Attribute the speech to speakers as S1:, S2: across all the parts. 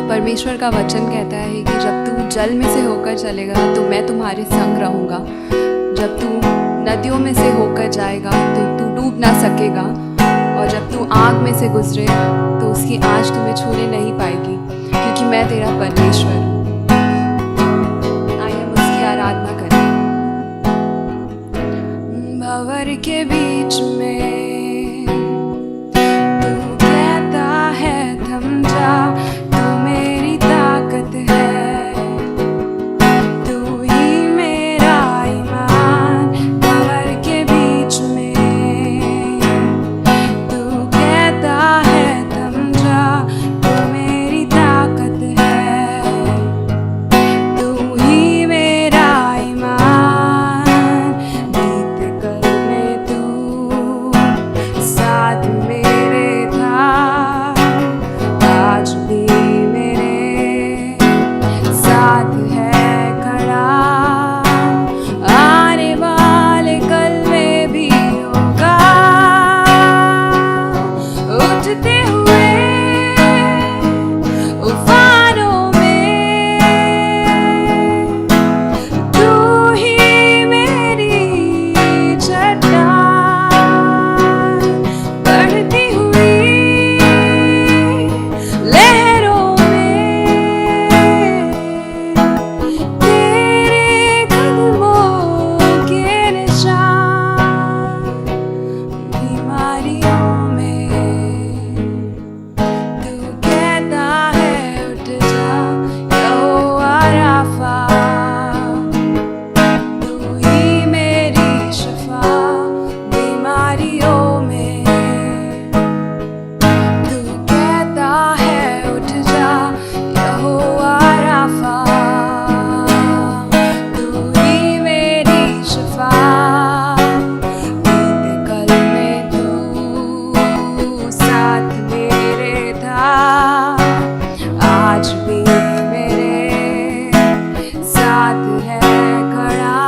S1: परमेश्वर का वचन कहता है कि जब तू जल में से होकर चलेगा तो मैं तुम्हारे संग रहूँगा। जब तू नदियों में से होकर जाएगा तो तू डूब ना सकेगा, और जब तू आग में से गुजरे तो उसकी आँच तुम्हें छूने नहीं पाएगी, क्योंकि मैं तेरा परमेश्वर हूँ। आइए हम उसकी आराधना करें। भंवर के बीच में तू कहता है थम जा, तू मेरी ताकत है, तू ही मेरा ईमान। भंवर के बीच में तू कहता है थम जा, तू मेरी ताकत है, तू ही मेरा ईमान। बीते कल में तू साथ मेरे था, आज भी मेरे साथ है खड़ा, आने वाले कल में भी होगा। उठते हुए उफानों में तू ही मेरी चट्टान, बढ़ती हुई लहरों में तेरे कदमों के निशान। बीमारियों में तू कहता है उठ जा, यहोवा राफा, तू ही मेरी शफा। बीमारियों में तू कहता है उठ जा, यहोवा राफा, तू ही मेरी शफा। बीते कल में तू साथ मेरे था, आज भी मेरे साथ है खड़ा,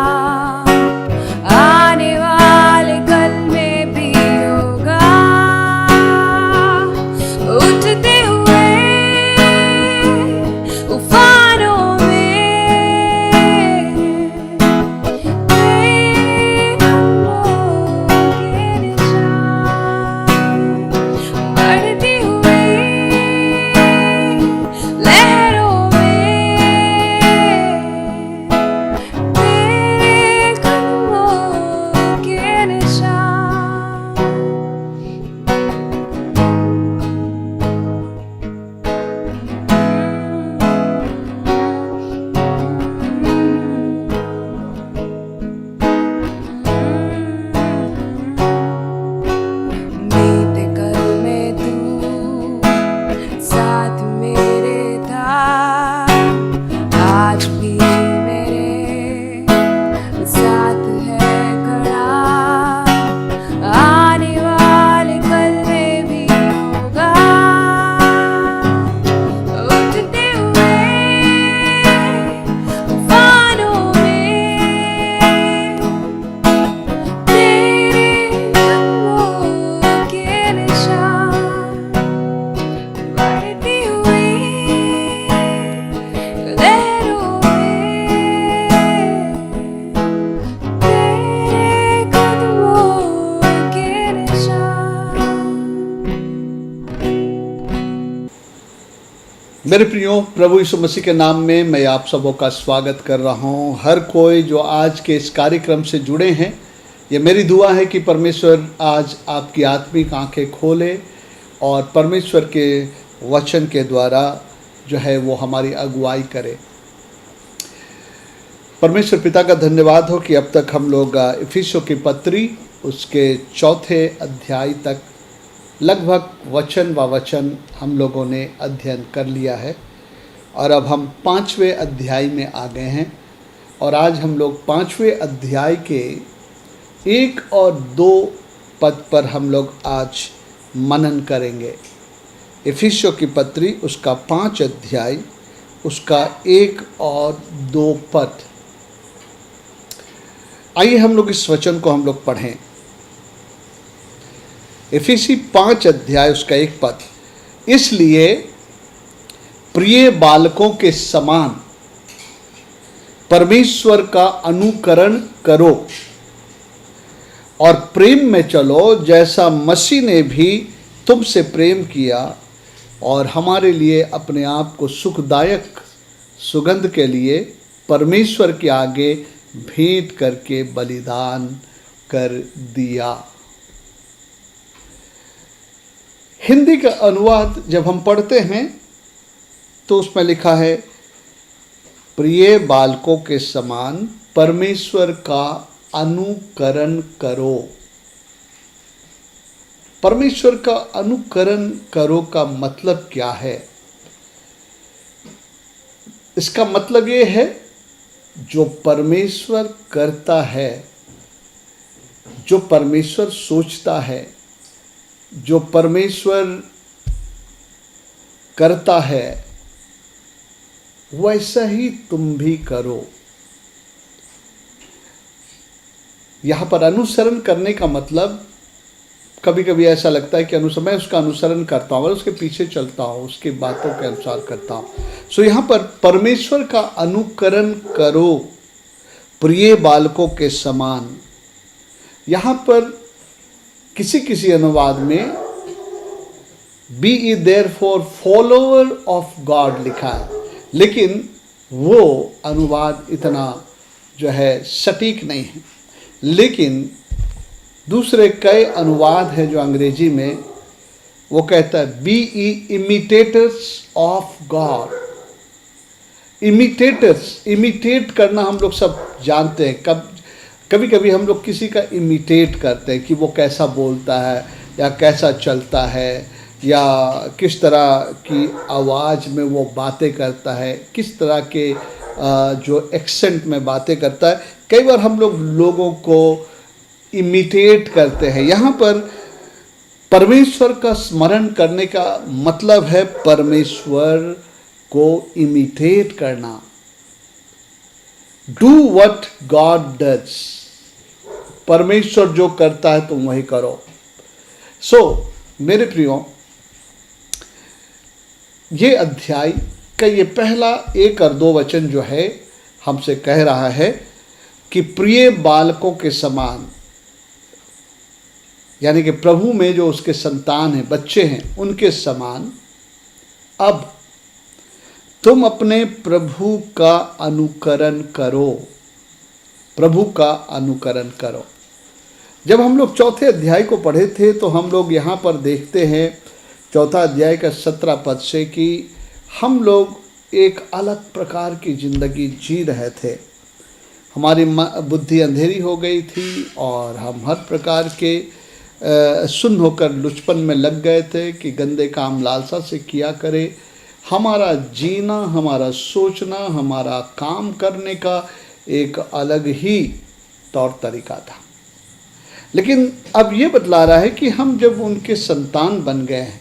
S1: आने वाले कल में भी होगा। उठते हुए उफानों में तेरे कदमों के निशान, बढ़ती हुई लहरों में तेरे कदमों के निशान। बीते कल में तू साथ मेरे था, आज भी मेरे साथ है खड़ा, आने वाले कल में भी होगा। उठते हुए उफानों में तेरे कदमों के निशान, बढ़ती हुई लहरों में तेरे कदमों के निशान।
S2: मेरे प्रियो, प्रभु यीशु मसीह के नाम में मैं आप सबों का स्वागत कर रहा हूँ। हर कोई जो आज के इस कार्यक्रम से जुड़े हैं, ये मेरी दुआ है कि परमेश्वर आज आपकी आत्मिक आंखें खोले और परमेश्वर के वचन के द्वारा जो है वो हमारी अगुवाई करे। परमेश्वर पिता का धन्यवाद हो कि अब तक हम लोग इफिसियों की पत्री उसके 4 अध्याय तक लगभग वचन व वचन हम लोगों ने अध्ययन कर लिया है, और अब हम 5वें अध्याय में आ गए हैं। और आज हम लोग 5वें अध्याय के 1 और 2 पद पर हम लोग आज मनन करेंगे। इफिसियों की पत्री उसका 5 अध्याय उसका 1 और 2 पद। आइए हम लोग इस वचन को हम लोग पढ़ें। इफिसी 5 अध्याय उसका 1 पद। इसलिए प्रिय बालकों के समान परमेश्वर का अनुकरण करो और प्रेम में चलो, जैसा मसीह ने भी तुमसे प्रेम किया और हमारे लिए अपने आप को सुखदायक सुगंध के लिए परमेश्वर के आगे भेंट करके बलिदान कर दिया। हिंदी का अनुवाद जब हम पढ़ते हैं तो उसमें लिखा है, प्रिय बालकों के समान परमेश्वर का अनुकरण करो। परमेश्वर का अनुकरण करो का मतलब क्या है? इसका मतलब ये है, जो परमेश्वर करता है, जो परमेश्वर सोचता है, जो परमेश्वर करता है, वैसा ही तुम भी करो। यहाँ पर अनुसरण करने का मतलब, कभी कभी ऐसा लगता है कि मैं उसका अनुसरण करता हूँ और उसके पीछे चलता हूँ, उसकी बातों के अनुसार करता हूँ। सो यहाँ पर परमेश्वर का अनुकरण करो प्रिय बालकों के समान। यहाँ पर किसी अनुवाद में be ye therefore follower of God लिखा है, लेकिन वो अनुवाद इतना जो है सटीक नहीं है। लेकिन दूसरे कई अनुवाद है जो अंग्रेजी में, वो कहता है बी ई इमिटेटर्स ऑफ गॉड। इमिटेट करना हम लोग सब जानते हैं। कभी कभी हम लोग किसी का इमिटेट करते हैं कि वो कैसा बोलता है या कैसा चलता है या किस तरह की आवाज़ में वो बातें करता है, किस तरह के जो एक्सेंट में बातें करता है। कई बार हम लोग लोगों को इमिटेट करते हैं। यहाँ पर परमेश्वर का स्मरण करने का मतलब है परमेश्वर को इमिटेट करना। Do what God does. परमेश्वर जो करता है तुम वही करो। मेरे प्रियो, ये अध्याय का ये पहला 1 और 2 वचन जो है हमसे कह रहा है कि प्रिय बालकों के समान, यानी कि प्रभु में जो उसके संतान हैं, बच्चे हैं, उनके समान अब तुम अपने प्रभु का अनुकरण करो। प्रभु का अनुकरण करो। जब हम लोग 4थे अध्याय को पढ़े थे तो हम लोग यहाँ पर देखते हैं 4था अध्याय का 17 पद से कि हम लोग एक अलग प्रकार की ज़िंदगी जी रहे थे। हमारी बुद्धि अंधेरी हो गई थी और हम हर प्रकार के सुन्न होकर लुचपन में लग गए थे कि गंदे काम लालसा से किया करे। हमारा जीना, हमारा सोचना, हमारा काम करने का एक अलग ही तौर तरीका था। लेकिन अब ये बतला रहा है कि हम जब उनके संतान बन गए हैं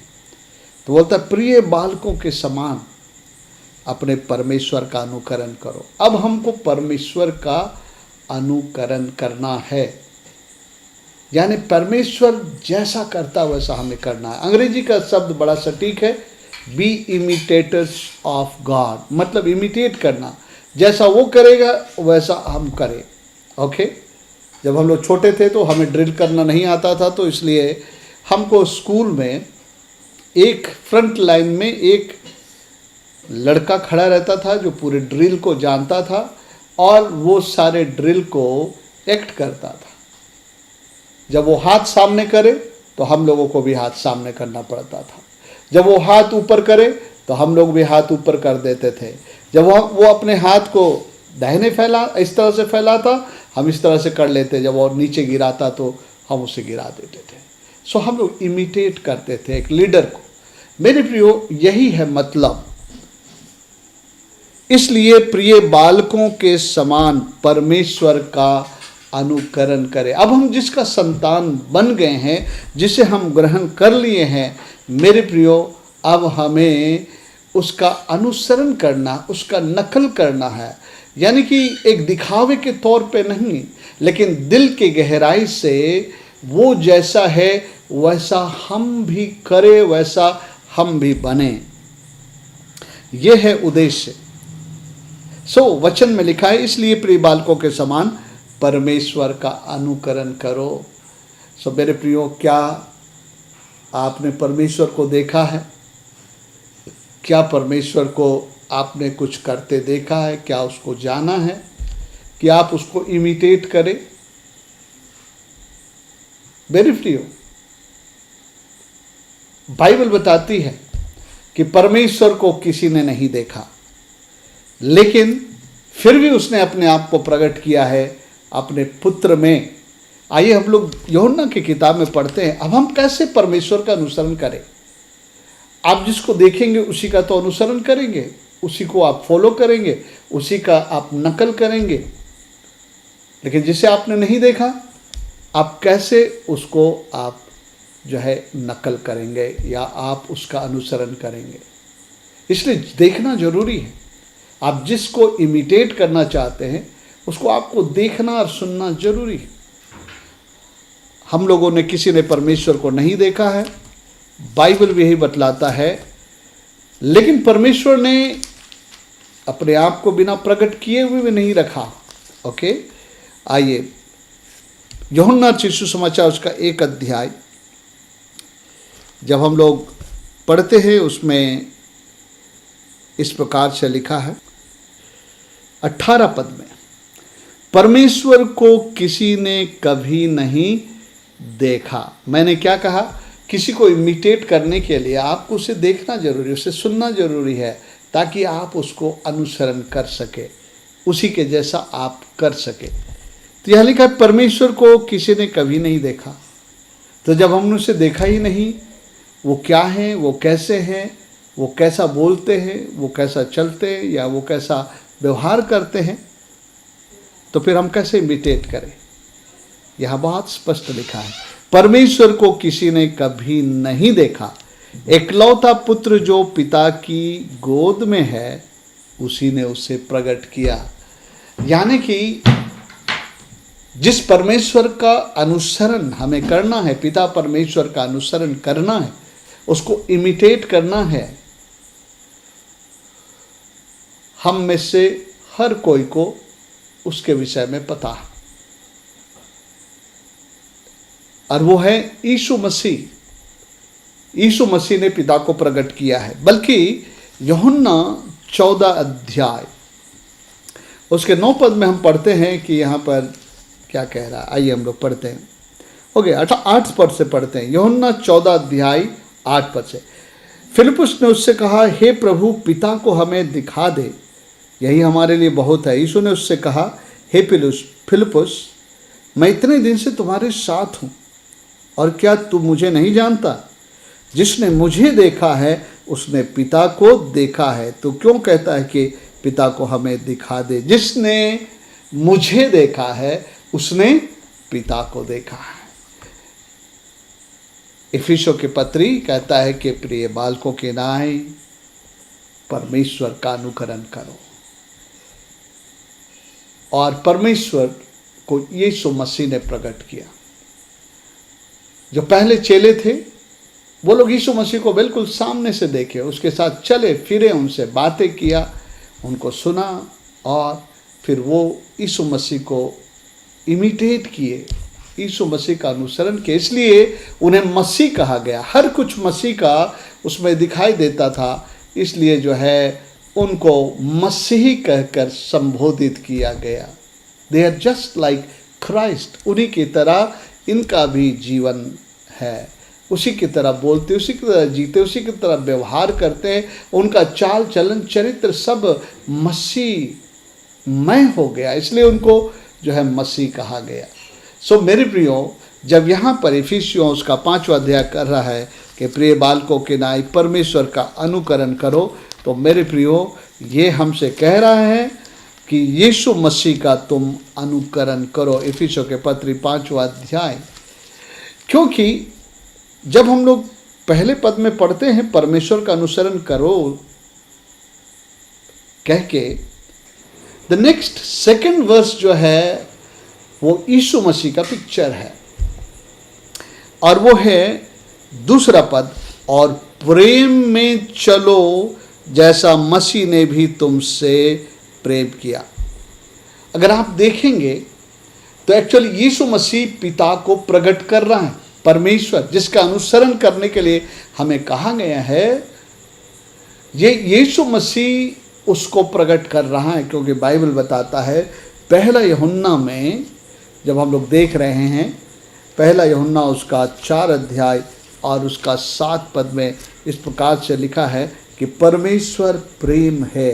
S2: तो बोलता प्रिय बालकों के समान अपने परमेश्वर का अनुकरण करो। अब हमको परमेश्वर का अनुकरण करना है, यानी परमेश्वर जैसा करता वैसा हमें करना है। अंग्रेजी का शब्द बड़ा सटीक है, बी इमिटेटर्स ऑफ गॉड, मतलब इमिटेट करना, जैसा वो करेगा वैसा हम करें। ओके, जब हम लोग छोटे थे तो हमें ड्रिल करना नहीं आता था, तो इसलिए हमको स्कूल में एक फ्रंट लाइन में एक लड़का खड़ा रहता था जो पूरे ड्रिल को जानता था और वो सारे ड्रिल को एक्ट करता था। जब वो हाथ सामने करे तो हम लोगों को भी हाथ सामने करना पड़ता था। जब वो हाथ ऊपर करे तो हम लोग भी हाथ ऊपर कर देते थे। जब वो अपने हाथ को दाहिने इस तरह से फैलाता, हम इस तरह से कर लेते। जब वो नीचे गिराता तो हम उसे गिरा देते थे। सो हम लोग इमिटेट करते थे एक लीडर को। मेरे प्रियो, यही है मतलब। इसलिए प्रिय बालकों के समान परमेश्वर का अनुकरण करें। अब हम जिसका संतान बन गए हैं, जिसे हम ग्रहण कर लिए हैं, मेरे प्रियो, अब हमें उसका अनुसरण करना, उसका नकल करना है। यानी कि एक दिखावे के तौर पे नहीं, लेकिन दिल की गहराई से वो जैसा है वैसा हम भी करें, वैसा हम भी बने। यह है उद्देश्य। वचन में लिखा है, इसलिए प्रिय बालकों के समान परमेश्वर का अनुकरण करो। मेरे प्रियो, क्या आपने परमेश्वर को देखा है? क्या परमेश्वर को आपने कुछ करते देखा है? क्या उसको जाना है कि आप उसको इमिटेट करें? मेरे प्रियो, बाइबल बताती है कि परमेश्वर को किसी ने नहीं देखा, लेकिन फिर भी उसने अपने आप को प्रकट किया है अपने पुत्र में। आइए हम लोग यूहन्ना की किताब में पढ़ते हैं। अब हम कैसे परमेश्वर का अनुसरण करें? आप जिसको देखेंगे उसी का तो अनुसरण करेंगे, उसी को आप फॉलो करेंगे, उसी का आप नकल करेंगे। लेकिन जिसे आपने नहीं देखा, आप कैसे उसको आप जो है नकल करेंगे या आप उसका अनुसरण करेंगे? इसलिए देखना जरूरी है। आप जिसको इमिटेट करना चाहते हैं उसको आपको देखना और सुनना जरूरी है। हम लोगों ने, किसी ने परमेश्वर को नहीं देखा है, बाइबल भी यही बतलाता है। लेकिन परमेश्वर ने अपने आप को बिना प्रकट किए हुए भी नहीं रखा। ओके, आइए यूहन्ना रचित सुसमाचार उसका 1 अध्याय जब हम लोग पढ़ते हैं, उसमें इस प्रकार से लिखा है 18 पद में, परमेश्वर को किसी ने कभी नहीं देखा। मैंने क्या कहा? किसी को इमिटेट करने के लिए आपको उसे देखना जरूरी है, उसे सुनना जरूरी है, ताकि आप उसको अनुसरण कर सके, उसी के जैसा आप कर सके। तो यह लिखा है, परमेश्वर को किसी ने कभी नहीं देखा। तो जब हमने उसे देखा ही नहीं, वो क्या है, वो कैसे हैं, वो कैसा बोलते हैं, वो कैसा चलते हैं, या वो कैसा व्यवहार करते हैं, तो फिर हम कैसे इमिटेट करें? यहाँ बहुत स्पष्ट लिखा है, परमेश्वर को किसी ने कभी नहीं देखा, एकलौता पुत्र जो पिता की गोद में है, उसी ने उसे प्रकट किया। यानी कि जिस परमेश्वर का अनुसरण हमें करना है, पिता परमेश्वर का अनुसरण करना है, उसको इमिटेट करना है, हम में से हर कोई को उसके विषय में पता है, और वो है यीशु मसीह। यीशु मसीह ने पिता को प्रकट किया है। बल्कि यूहन्ना 14 अध्याय उसके 9 पद में हम पढ़ते हैं कि यहाँ पर क्या कह रहा है। आइए हम लोग पढ़ते हैं। ओके, 8 पद से पढ़ते हैं। यूहन्ना 14 अध्याय 8 पद से, फिलिप्पुस ने उससे कहा, हे प्रभु, पिता को हमें दिखा दे, यही हमारे लिए बहुत है। यीशु ने उससे कहा, हे फिलिप्पुस, मैं इतने दिन से तुम्हारे साथ हूँ, और क्या तू मुझे नहीं जानता? जिसने मुझे देखा है उसने पिता को देखा है। तो क्यों कहता है कि पिता को हमें दिखा दे? जिसने मुझे देखा है उसने पिता को देखा है। इफिसियों की पत्री कहता है कि प्रिय बालकों के नाय परमेश्वर का अनुकरण करो। और परमेश्वर को यीशु मसीह ने प्रकट किया। जो पहले चेले थे वो लोग यीशु मसीह को बिल्कुल सामने से देखे, उसके साथ चले फिरे, उनसे बातें किया, उनको सुना, और फिर वो यीशु मसीह को इमिटेट किए, यीशु मसीह का अनुसरण किए। इसलिए उन्हें मसीह कहा गया। हर कुछ मसीह का उसमें दिखाई देता था, इसलिए जो है उनको मसीही कहकर संबोधित किया गया। They are just like Christ. उन्हीं की तरह इनका भी जीवन है, उसी की तरह बोलते, उसी की तरह जीते, उसी की तरह व्यवहार करते हैं। उनका चाल चलन चरित्र सब मसीहमय हो गया, इसलिए उनको जो है मसीह कहा गया। सो मेरे प्रियो, जब यहाँ पर इफिसियों उसका 5वां अध्याय कर रहा है कि प्रिय बालकों के नाई परमेश्वर का अनुकरण करो, तो मेरे प्रियो ये हमसे कह रहा है कि यीशु मसीह का तुम अनुकरण करो। इफिसियों के पत्री 5वां अध्याय। क्योंकि जब हम लोग पहले पद में पढ़ते हैं परमेश्वर का अनुसरण करो कह के, द नेक्स्ट सेकंड वर्स जो है वो यीशु मसीह का पिक्चर है, और वो है 2 पद, और प्रेम में चलो जैसा मसीह ने भी तुमसे प्रेम किया। अगर आप देखेंगे तो एक्चुअली यीशु मसीह पिता को प्रकट कर रहा है, परमेश्वर जिसका अनुसरण करने के लिए हमें कहा गया है, ये यीशु मसीह उसको प्रकट कर रहा है। क्योंकि बाइबल बताता है पहला यूहन्ना में, जब हम लोग देख रहे हैं पहला यूहन्ना उसका 4 अध्याय और उसका 7 पद में इस प्रकार से लिखा है कि परमेश्वर प्रेम है।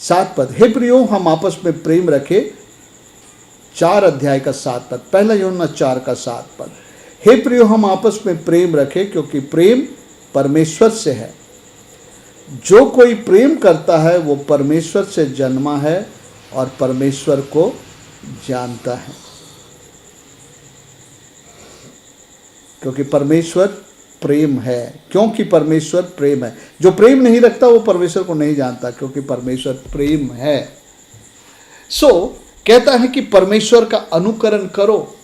S2: 7 पद, हे प्रियो हम आपस में प्रेम रखे। 4 अध्याय का 7 पद, पहला यूहन्ना 4 का 7 पद, हे प्रियो हम आपस में प्रेम रखे क्योंकि प्रेम परमेश्वर से है। जो कोई प्रेम करता है वो परमेश्वर से जन्मा है और परमेश्वर को जानता है, क्योंकि परमेश्वर प्रेम है। क्योंकि परमेश्वर प्रेम है, जो प्रेम नहीं रखता वो परमेश्वर को नहीं जानता, क्योंकि परमेश्वर प्रेम है। कहता है कि परमेश्वर का अनुकरण करो।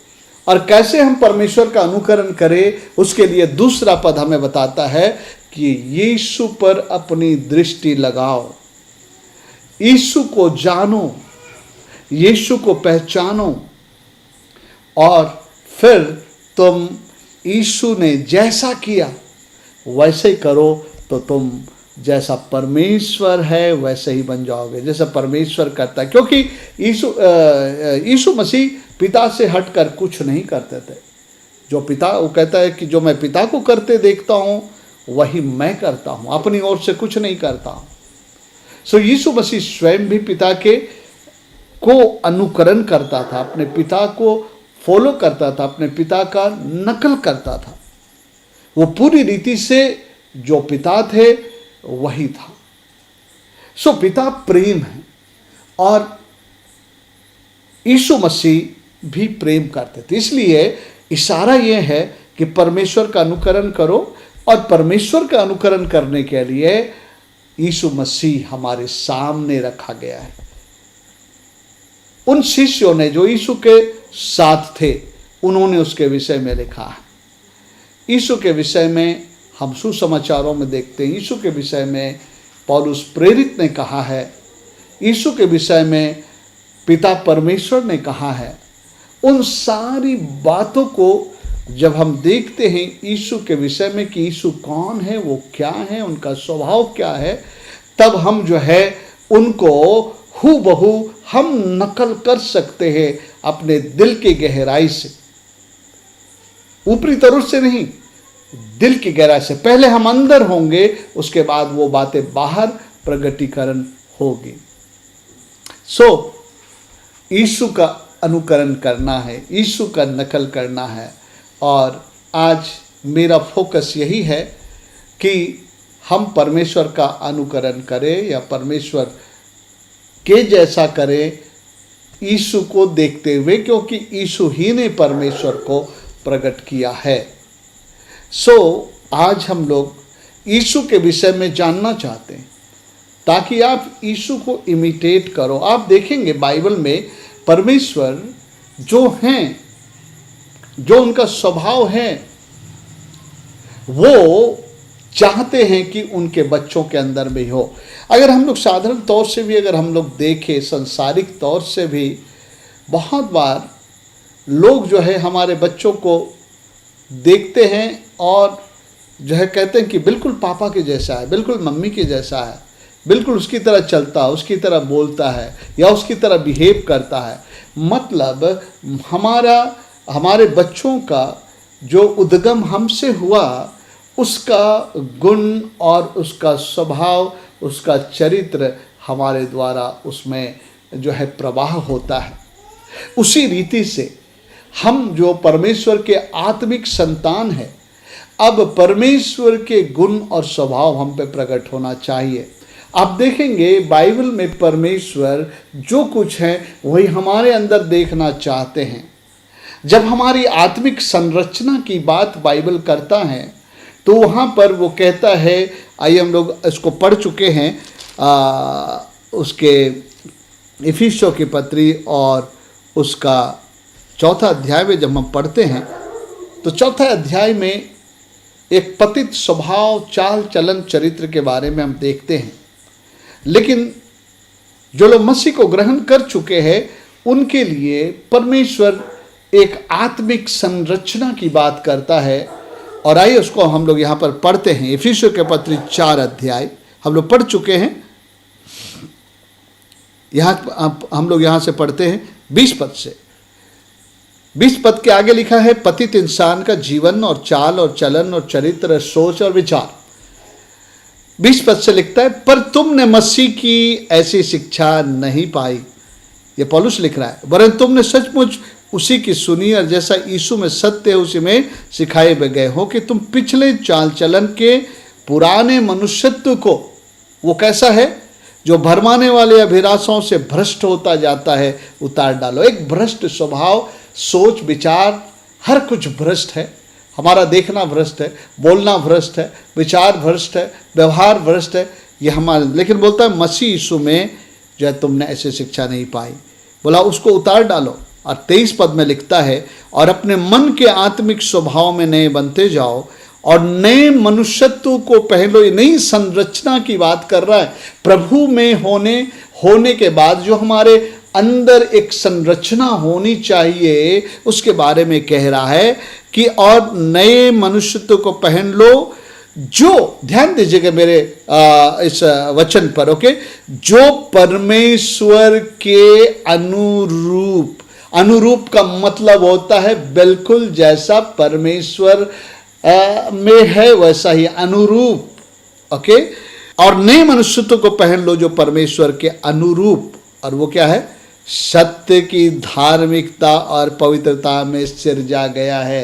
S2: और कैसे हम परमेश्वर का अनुकरण करें, उसके लिए दूसरा पद हमें बताता है कि यीशु पर अपनी दृष्टि लगाओ, यीशु को जानो, यीशु को पहचानो, और फिर तुम यीशु ने जैसा किया वैसे करो, तो तुम जैसा परमेश्वर है वैसे ही बन जाओगे, जैसा परमेश्वर करता है। क्योंकि यीशु मसीह पिता से हटकर कुछ नहीं करते थे। जो पिता, वो कहता है कि जो मैं पिता को करते देखता हूँ वही मैं करता हूँ, अपनी ओर से कुछ नहीं करता हूँ। यीशु मसीह स्वयं भी पिता को अनुकरण करता था, अपने पिता को फॉलो करता था, अपने पिता का नकल करता था। वो पूरी रीति से जो पिता थे वही था। पिता प्रेम है और यीशु मसीह भी प्रेम करते थे। इसलिए इशारा यह है कि परमेश्वर का अनुकरण करो, और परमेश्वर का अनुकरण करने के लिए यीशु मसीह हमारे सामने रखा गया है। उन शिष्यों ने जो यीशु के साथ थे, उन्होंने उसके विषय में लिखा है। यीशु के विषय में हम सुसमाचारों में देखते हैं, यीशु के विषय में पौलुस प्रेरित ने कहा है, यीशु के विषय में पिता परमेश्वर ने कहा है। उन सारी बातों को जब हम देखते हैं यीशु के विषय में कि यीशु कौन है, वो क्या है, उनका स्वभाव क्या है, तब हम जो है उनको हूबहू हम नकल कर सकते हैं अपने दिल की गहराई से, ऊपरी तरह से नहीं, दिल की गहराई से। पहले हम अंदर होंगे, उसके बाद वो बातें बाहर प्रगटीकरण होगी। यीशु का अनुकरण करना है, यीशु का नकल करना है। और आज मेरा फोकस यही है कि हम परमेश्वर का अनुकरण करें या परमेश्वर के जैसा करें, यीशु को देखते हुए, क्योंकि यीशु ही ने परमेश्वर को प्रकट किया है। आज हम लोग यीशु के विषय में जानना चाहते हैं ताकि आप यीशु को इमिटेट करो। आप देखेंगे बाइबल में परमेश्वर जो हैं, जो उनका स्वभाव है, वो चाहते हैं कि उनके बच्चों के अंदर भी हो। अगर हम लोग साधारण तौर से भी अगर हम लोग देखें, सांसारिक तौर से भी बहुत बार लोग जो है हमारे बच्चों को देखते हैं और जो है कहते हैं कि बिल्कुल पापा के जैसा है, बिल्कुल मम्मी के जैसा है, बिल्कुल उसकी तरह चलता है, उसकी तरह बोलता है या उसकी तरह बिहेव करता है। मतलब हमारे बच्चों का जो उद्गम हमसे हुआ, उसका गुण और उसका स्वभाव, उसका चरित्र हमारे द्वारा उसमें जो है प्रवाह होता है। उसी रीति से हम जो परमेश्वर के आत्मिक संतान हैं, अब परमेश्वर के गुण और स्वभाव हम पे प्रकट होना चाहिए। आप देखेंगे बाइबल में परमेश्वर जो कुछ है वही हमारे अंदर देखना चाहते हैं। जब हमारी आत्मिक संरचना की बात बाइबल करता है तो वहाँ पर वो कहता है, आइए हम लोग इसको पढ़ चुके हैं, उसके इफिसियों की पत्री और उसका 4 अध्याय में जब हम पढ़ते हैं तो 4 अध्याय में एक पतित स्वभाव, चाल चलन, चरित्र के बारे में हम देखते हैं। लेकिन जो लोग मसीह को ग्रहण कर चुके हैं उनके लिए परमेश्वर एक आत्मिक संरचना की बात करता है। और आइए उसको हम लोग यहाँ पर पढ़ते हैं। इफिसियों के पत्र 4 अध्याय हम लोग पढ़ चुके हैं। यहाँ हम लोग यहाँ से पढ़ते हैं 20 पद से। 20 पद के आगे लिखा है, पतित इंसान का जीवन और चाल और चलन और चरित्र, सोच और विचार। 20 पद से लिखता है, पर तुमने मसीह की ऐसी शिक्षा नहीं पाई। ये पौलुस लिख रहा है, वरन तुमने सचमुच उसी की सुनी और जैसा यीशु में सत्य है उसी में सिखाए गए हो कि तुम पिछले चाल चलन के पुराने मनुष्यत्व को, वो कैसा है जो भरमाने वाले अभिलाषाओं से भ्रष्ट होता जाता है, उतार डालो। एक भ्रष्ट स्वभाव, सोच, विचार, हर कुछ भ्रष्ट है। हमारा देखना भ्रष्ट है, बोलना भ्रष्ट है, विचार भ्रष्ट है, व्यवहार भ्रष्ट है। ये हमारा, लेकिन बोलता है मसीह यीशु में जो है तुमने ऐसी शिक्षा नहीं पाई, बोला उसको उतार डालो। और 23 पद में लिखता है, और अपने मन के आत्मिक स्वभाव में नए बनते जाओ और नए मनुष्यत्व को पहलो। ये नई संरचना की बात कर रहा है। प्रभु में होने के बाद जो हमारे अंदर एक संरचना होनी चाहिए उसके बारे में कह रहा है कि और नए मनुष्यत्व को पहन लो, जो, ध्यान दीजिएगा मेरे इस वचन पर, ओके, जो परमेश्वर के अनुरूप। अनुरूप का मतलब होता है बिल्कुल जैसा परमेश्वर में है वैसा ही अनुरूप, ओके। और नए मनुष्यत्व को पहन लो जो परमेश्वर के अनुरूप, और वो क्या है, सत्य की धार्मिकता और पवित्रता में सिरजा गया है।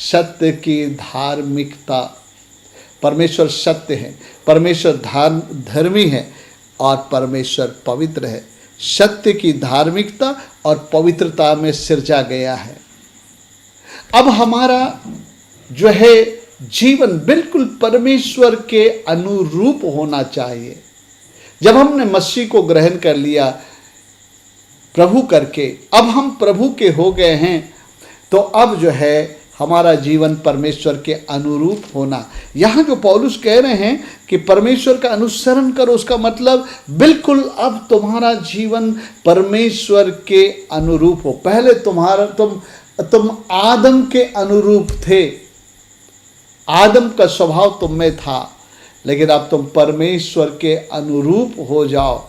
S2: सत्य की धार्मिकता, परमेश्वर सत्य है, परमेश्वर धर्मी है और परमेश्वर पवित्र है। सत्य की धार्मिकता और पवित्रता में सिरजा गया है। अब हमारा जो है जीवन बिल्कुल परमेश्वर के अनुरूप होना चाहिए। जब हमने मसीह को ग्रहण कर लिया प्रभु करके, अब हम प्रभु के हो गए हैं, तो अब जो है हमारा जीवन परमेश्वर के अनुरूप होना। यहाँ जो पौलुस कह रहे हैं कि परमेश्वर का अनुसरण करो, उसका मतलब बिल्कुल अब तुम्हारा जीवन परमेश्वर के अनुरूप हो। पहले तुम आदम के अनुरूप थे, आदम का स्वभाव तुम में था, लेकिन अब तुम परमेश्वर के अनुरूप हो जाओ।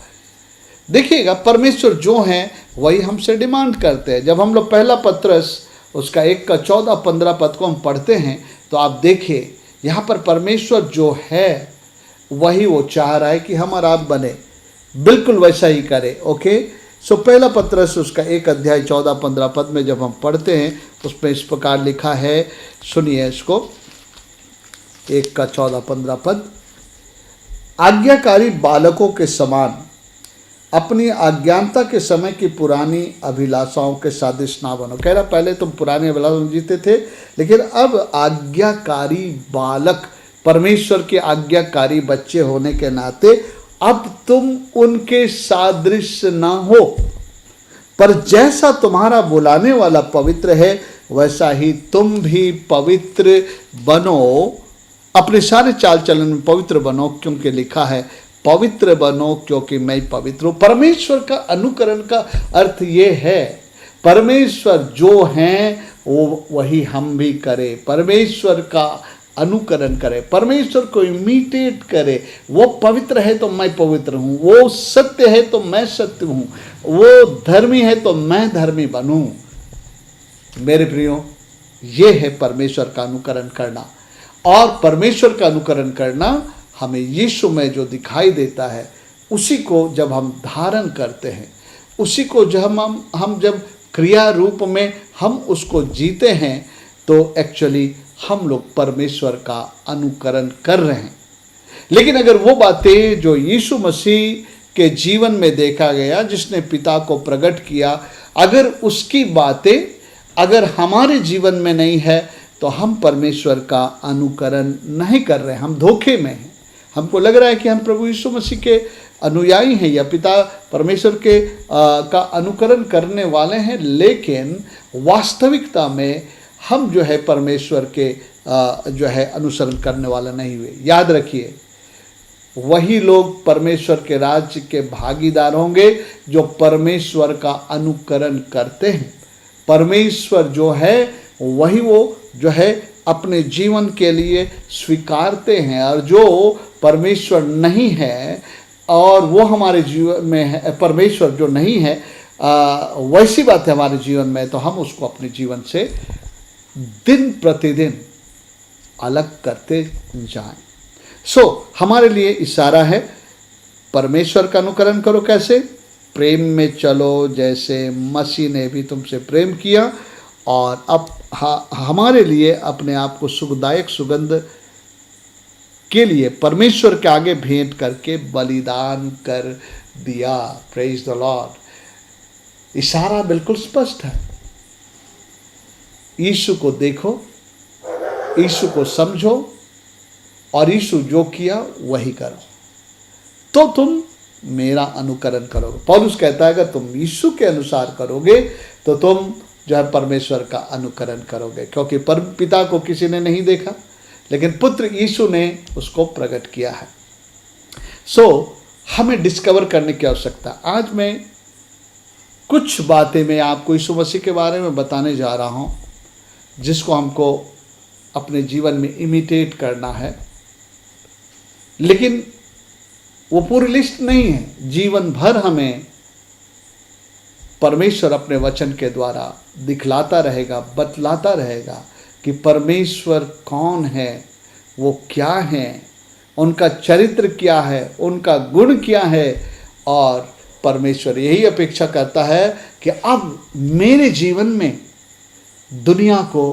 S2: देखिएगा, परमेश्वर जो हैं वही हमसे डिमांड करते हैं। जब हम लोग पहला पत्रस उसका 1 का 14-15 पद को हम पढ़ते हैं तो आप देखिए यहाँ पर परमेश्वर जो है वही वो चाह रहा है कि हम और आप बने, बिल्कुल वैसा ही करे, ओके। सो पहला पत्रस उसका 1 अध्याय 14-15 पद में जब हम पढ़ते हैं उसमें इस प्रकार लिखा है, सुनिए इसको, 1 का 14-15 पद, आज्ञाकारी बालकों के समान अपनी अज्ञानता के समय की पुरानी अभिलाषाओं के सादृश ना बनो। कह रहा पहले तुम पुरानी अभिलाषाओं में जीते थे, लेकिन अब आज्ञाकारी बालक, परमेश्वर के आज्ञाकारी बच्चे होने के नाते अब तुम उनके सादृश ना हो, पर जैसा तुम्हारा बुलाने वाला पवित्र है वैसा ही तुम भी पवित्र बनो। अपने सारे चाल चलन में पवित्र बनो, क्योंकि लिखा है पवित्र बनो क्योंकि मैं पवित्र हूँ। परमेश्वर का अनुकरण का अर्थ ये है, परमेश्वर जो हैं वो वही हम भी करें, परमेश्वर का अनुकरण करें, परमेश्वर को इमिटेट करें। वो पवित्र है तो मैं पवित्र हूँ, वो सत्य है तो मैं सत्य हूँ, वो धर्मी है तो मैं धर्मी बनूँ। मेरे प्रियो, ये है परमेश्वर का अनुकरण करना। और परमेश्वर का अनुकरण करना हमें यीशु में जो दिखाई देता है उसी को जब हम धारण करते हैं, उसी को जब हम जब क्रिया रूप में हम उसको जीते हैं, तो एक्चुअली हम लोग परमेश्वर का अनुकरण कर रहे हैं। लेकिन अगर वो बातें जो यीशु मसीह के जीवन में देखा गया, जिसने पिता को प्रकट किया, अगर उसकी बातें अगर हमारे जीवन में नहीं है तो हम परमेश्वर का अनुकरण नहीं कर रहे, हम धोखे में हैं। हमको लग रहा है कि हम प्रभु यीशु मसीह के अनुयायी हैं या पिता परमेश्वर का अनुकरण करने वाले हैं, लेकिन वास्तविकता में हम जो है परमेश्वर के जो है अनुसरण करने वाला नहीं हुए। याद रखिए, वही लोग परमेश्वर के राज्य के भागीदार होंगे जो परमेश्वर का अनुकरण करते हैं। परमेश्वर जो है वही वो जो है अपने जीवन के लिए स्वीकारते हैं, और जो परमेश्वर नहीं है और वो हमारे जीवन में है, परमेश्वर जो नहीं है वैसी बात है हमारे जीवन में, तो हम उसको अपने जीवन से दिन प्रतिदिन अलग करते जाएं। हमारे लिए इशारा है, परमेश्वर का अनुकरण करो। कैसे? प्रेम में चलो जैसे मसीह ने भी तुमसे प्रेम किया, और अब हमारे लिए अपने आप को सुखदायक सुगंध के लिए परमेश्वर के आगे भेंट करके बलिदान कर दिया। Praise the Lord. इशारा बिल्कुल स्पष्ट है। यीशु को देखो, यीशु को समझो, और यीशु जो किया वही करो, तो तुम मेरा अनुकरण करोगे। पौलुस कहता है, अगर तुम यीशु के अनुसार करोगे तो तुम जो है परमेश्वर का अनुकरण करोगे, क्योंकि परम पिता को किसी ने नहीं देखा, लेकिन पुत्र यीशु ने उसको प्रकट किया है। हमें डिस्कवर करने की आवश्यकता। आज मैं कुछ बातें मैं आपको यीशु मसीह के बारे में बताने जा रहा हूँ, जिसको हमको अपने जीवन में इमिटेट करना है, लेकिन वो पूरी लिस्ट नहीं है। जीवन भर हमें परमेश्वर अपने वचन के द्वारा दिखलाता रहेगा, बतलाता रहेगा कि परमेश्वर कौन है, वो क्या है, उनका चरित्र क्या है, उनका गुण क्या है। और परमेश्वर यही अपेक्षा करता है कि अब मेरे जीवन में दुनिया को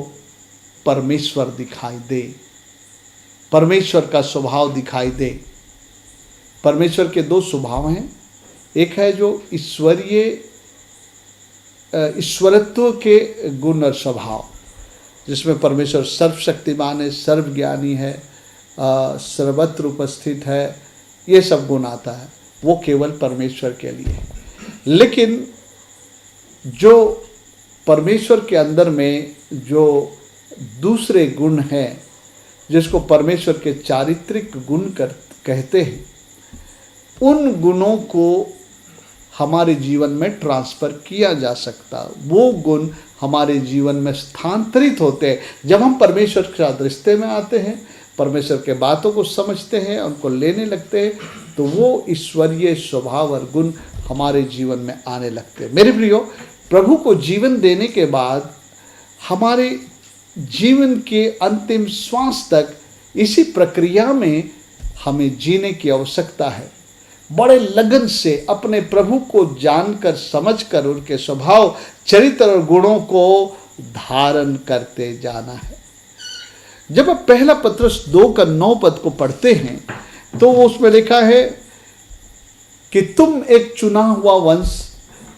S2: परमेश्वर दिखाई दे, परमेश्वर का स्वभाव दिखाई दे। परमेश्वर के दो स्वभाव हैं। एक है जो ईश्वरत्व के गुण और स्वभाव, जिसमें परमेश्वर सर्वशक्तिमान है, सर्वज्ञानी है, सर्वत्र उपस्थित है, ये सब गुण आता है, वो केवल परमेश्वर के लिए है। लेकिन जो परमेश्वर के अंदर में जो दूसरे गुण हैं, जिसको परमेश्वर के चारित्रिक गुण कहते हैं, उन गुणों को हमारे जीवन में ट्रांसफ़र किया जा सकता। वो गुण हमारे जीवन में स्थानांतरित होते हैं जब हम परमेश्वर के साथ रिश्ते में आते हैं, परमेश्वर के बातों को समझते हैं, उनको लेने लगते हैं, तो वो ईश्वरीय स्वभाव और गुण हमारे जीवन में आने लगते हैं। मेरे प्रियो, प्रभु को जीवन देने के बाद हमारे जीवन के अंतिम श्वास तक इसी प्रक्रिया में हमें जीने की आवश्यकता है। बड़े लगन से अपने प्रभु को जानकर, समझकर, उनके स्वभाव, चरित्र और गुणों को धारण करते जाना है। जब आप पहला पत्रस 2:9 को पढ़ते हैं तो उसमें लिखा है कि तुम एक चुना हुआ वंश,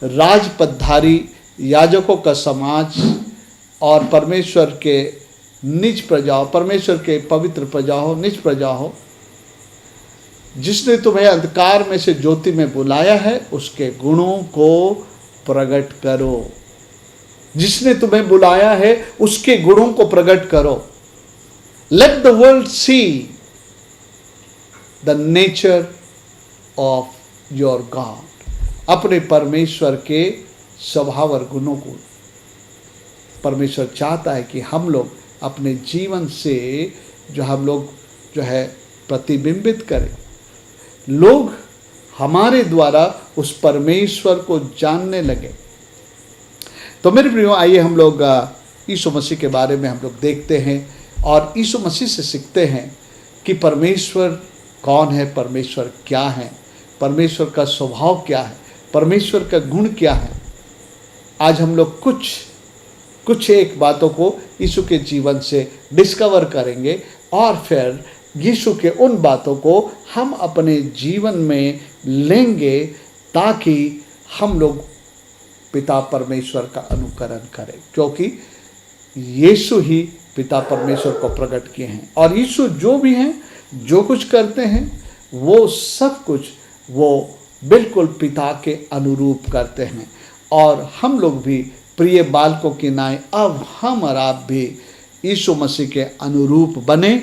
S2: राजपदधारी, याजकों का समाज और परमेश्वर के निज प्रजा हो, परमेश्वर के पवित्र प्रजा हो, निज प्रजा हो, जिसने तुम्हें अंधकार में से ज्योति में बुलाया है, उसके गुणों को प्रकट करो। जिसने तुम्हें बुलाया है उसके गुणों को प्रकट करो। Let the world see the nature of your God. अपने परमेश्वर के स्वभाव और गुणों को परमेश्वर चाहता है कि हम लोग अपने जीवन से हम लोग प्रतिबिंबित करें। लोग हमारे द्वारा उस परमेश्वर को जानने लगे। तो मेरे प्रियो, आइए हम लोग यीशु मसीह के बारे में हम लोग देखते हैं और यीशु मसीह से सीखते हैं कि परमेश्वर कौन है, परमेश्वर क्या है, परमेश्वर का स्वभाव क्या है, परमेश्वर का गुण क्या है। आज हम लोग कुछ एक बातों को यीशु के जीवन से डिस्कवर करेंगे और फिर यीशु के उन बातों को हम अपने जीवन में लेंगे ताकि हम लोग पिता परमेश्वर का अनुकरण करें, क्योंकि यीशु ही पिता परमेश्वर को प्रकट किए हैं। और यीशु जो भी हैं, जो कुछ करते हैं, वो सब कुछ वो बिल्कुल पिता के अनुरूप करते हैं। और हम लोग भी प्रिय बालकों की नाई अब हम और आप भी यीशु मसीह के अनुरूप बने,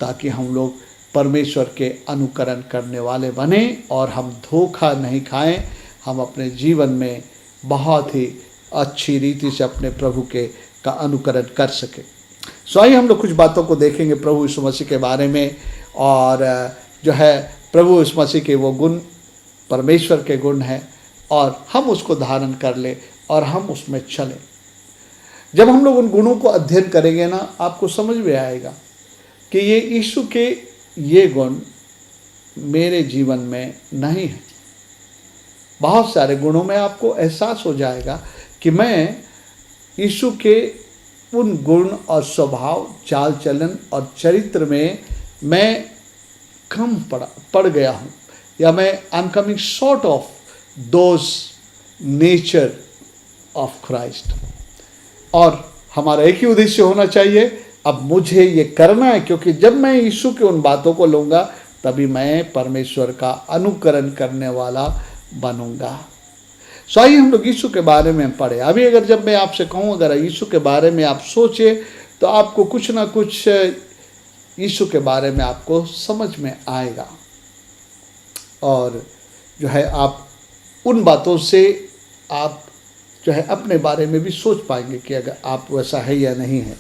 S2: ताकि हम लोग परमेश्वर के अनुकरण करने वाले बने और हम धोखा नहीं खाएं, हम अपने जीवन में बहुत ही अच्छी रीति से अपने प्रभु का अनुकरण कर सके। सो आइए हम लोग कुछ बातों को देखेंगे प्रभु यीशु मसीह के बारे में, और जो है प्रभु यीशु मसीह के वो गुण परमेश्वर के गुण हैं, और हम उसको धारण कर ले और हम उसमें चलें। जब हम लोग उन गुणों को अध्ययन करेंगे ना, आपको समझ में आएगा कि ये यीशु के ये गुण मेरे जीवन में नहीं है। बहुत सारे गुणों में आपको एहसास हो जाएगा कि मैं यीशु के उन गुण और स्वभाव, चाल चलन और चरित्र में मैं कम पड़ गया हूँ, या मैं I am coming short of those nature of Christ. और हमारा एक ही उद्देश्य होना चाहिए, अब मुझे ये करना है, क्योंकि जब मैं यीशु के उन बातों को लूँगा तभी मैं परमेश्वर का अनुकरण करने वाला बनूंगा। सो आइए हम लोग यीशु के बारे में पढ़े। अभी अगर जब मैं आपसे कहूँ, अगर यीशु के बारे में आप सोचे, तो आपको कुछ ना कुछ यीशु के बारे में आपको समझ में आएगा, और जो है आप उन बातों से आप जो है अपने बारे में भी सोच पाएंगे कि अगर आप वैसा है या नहीं है।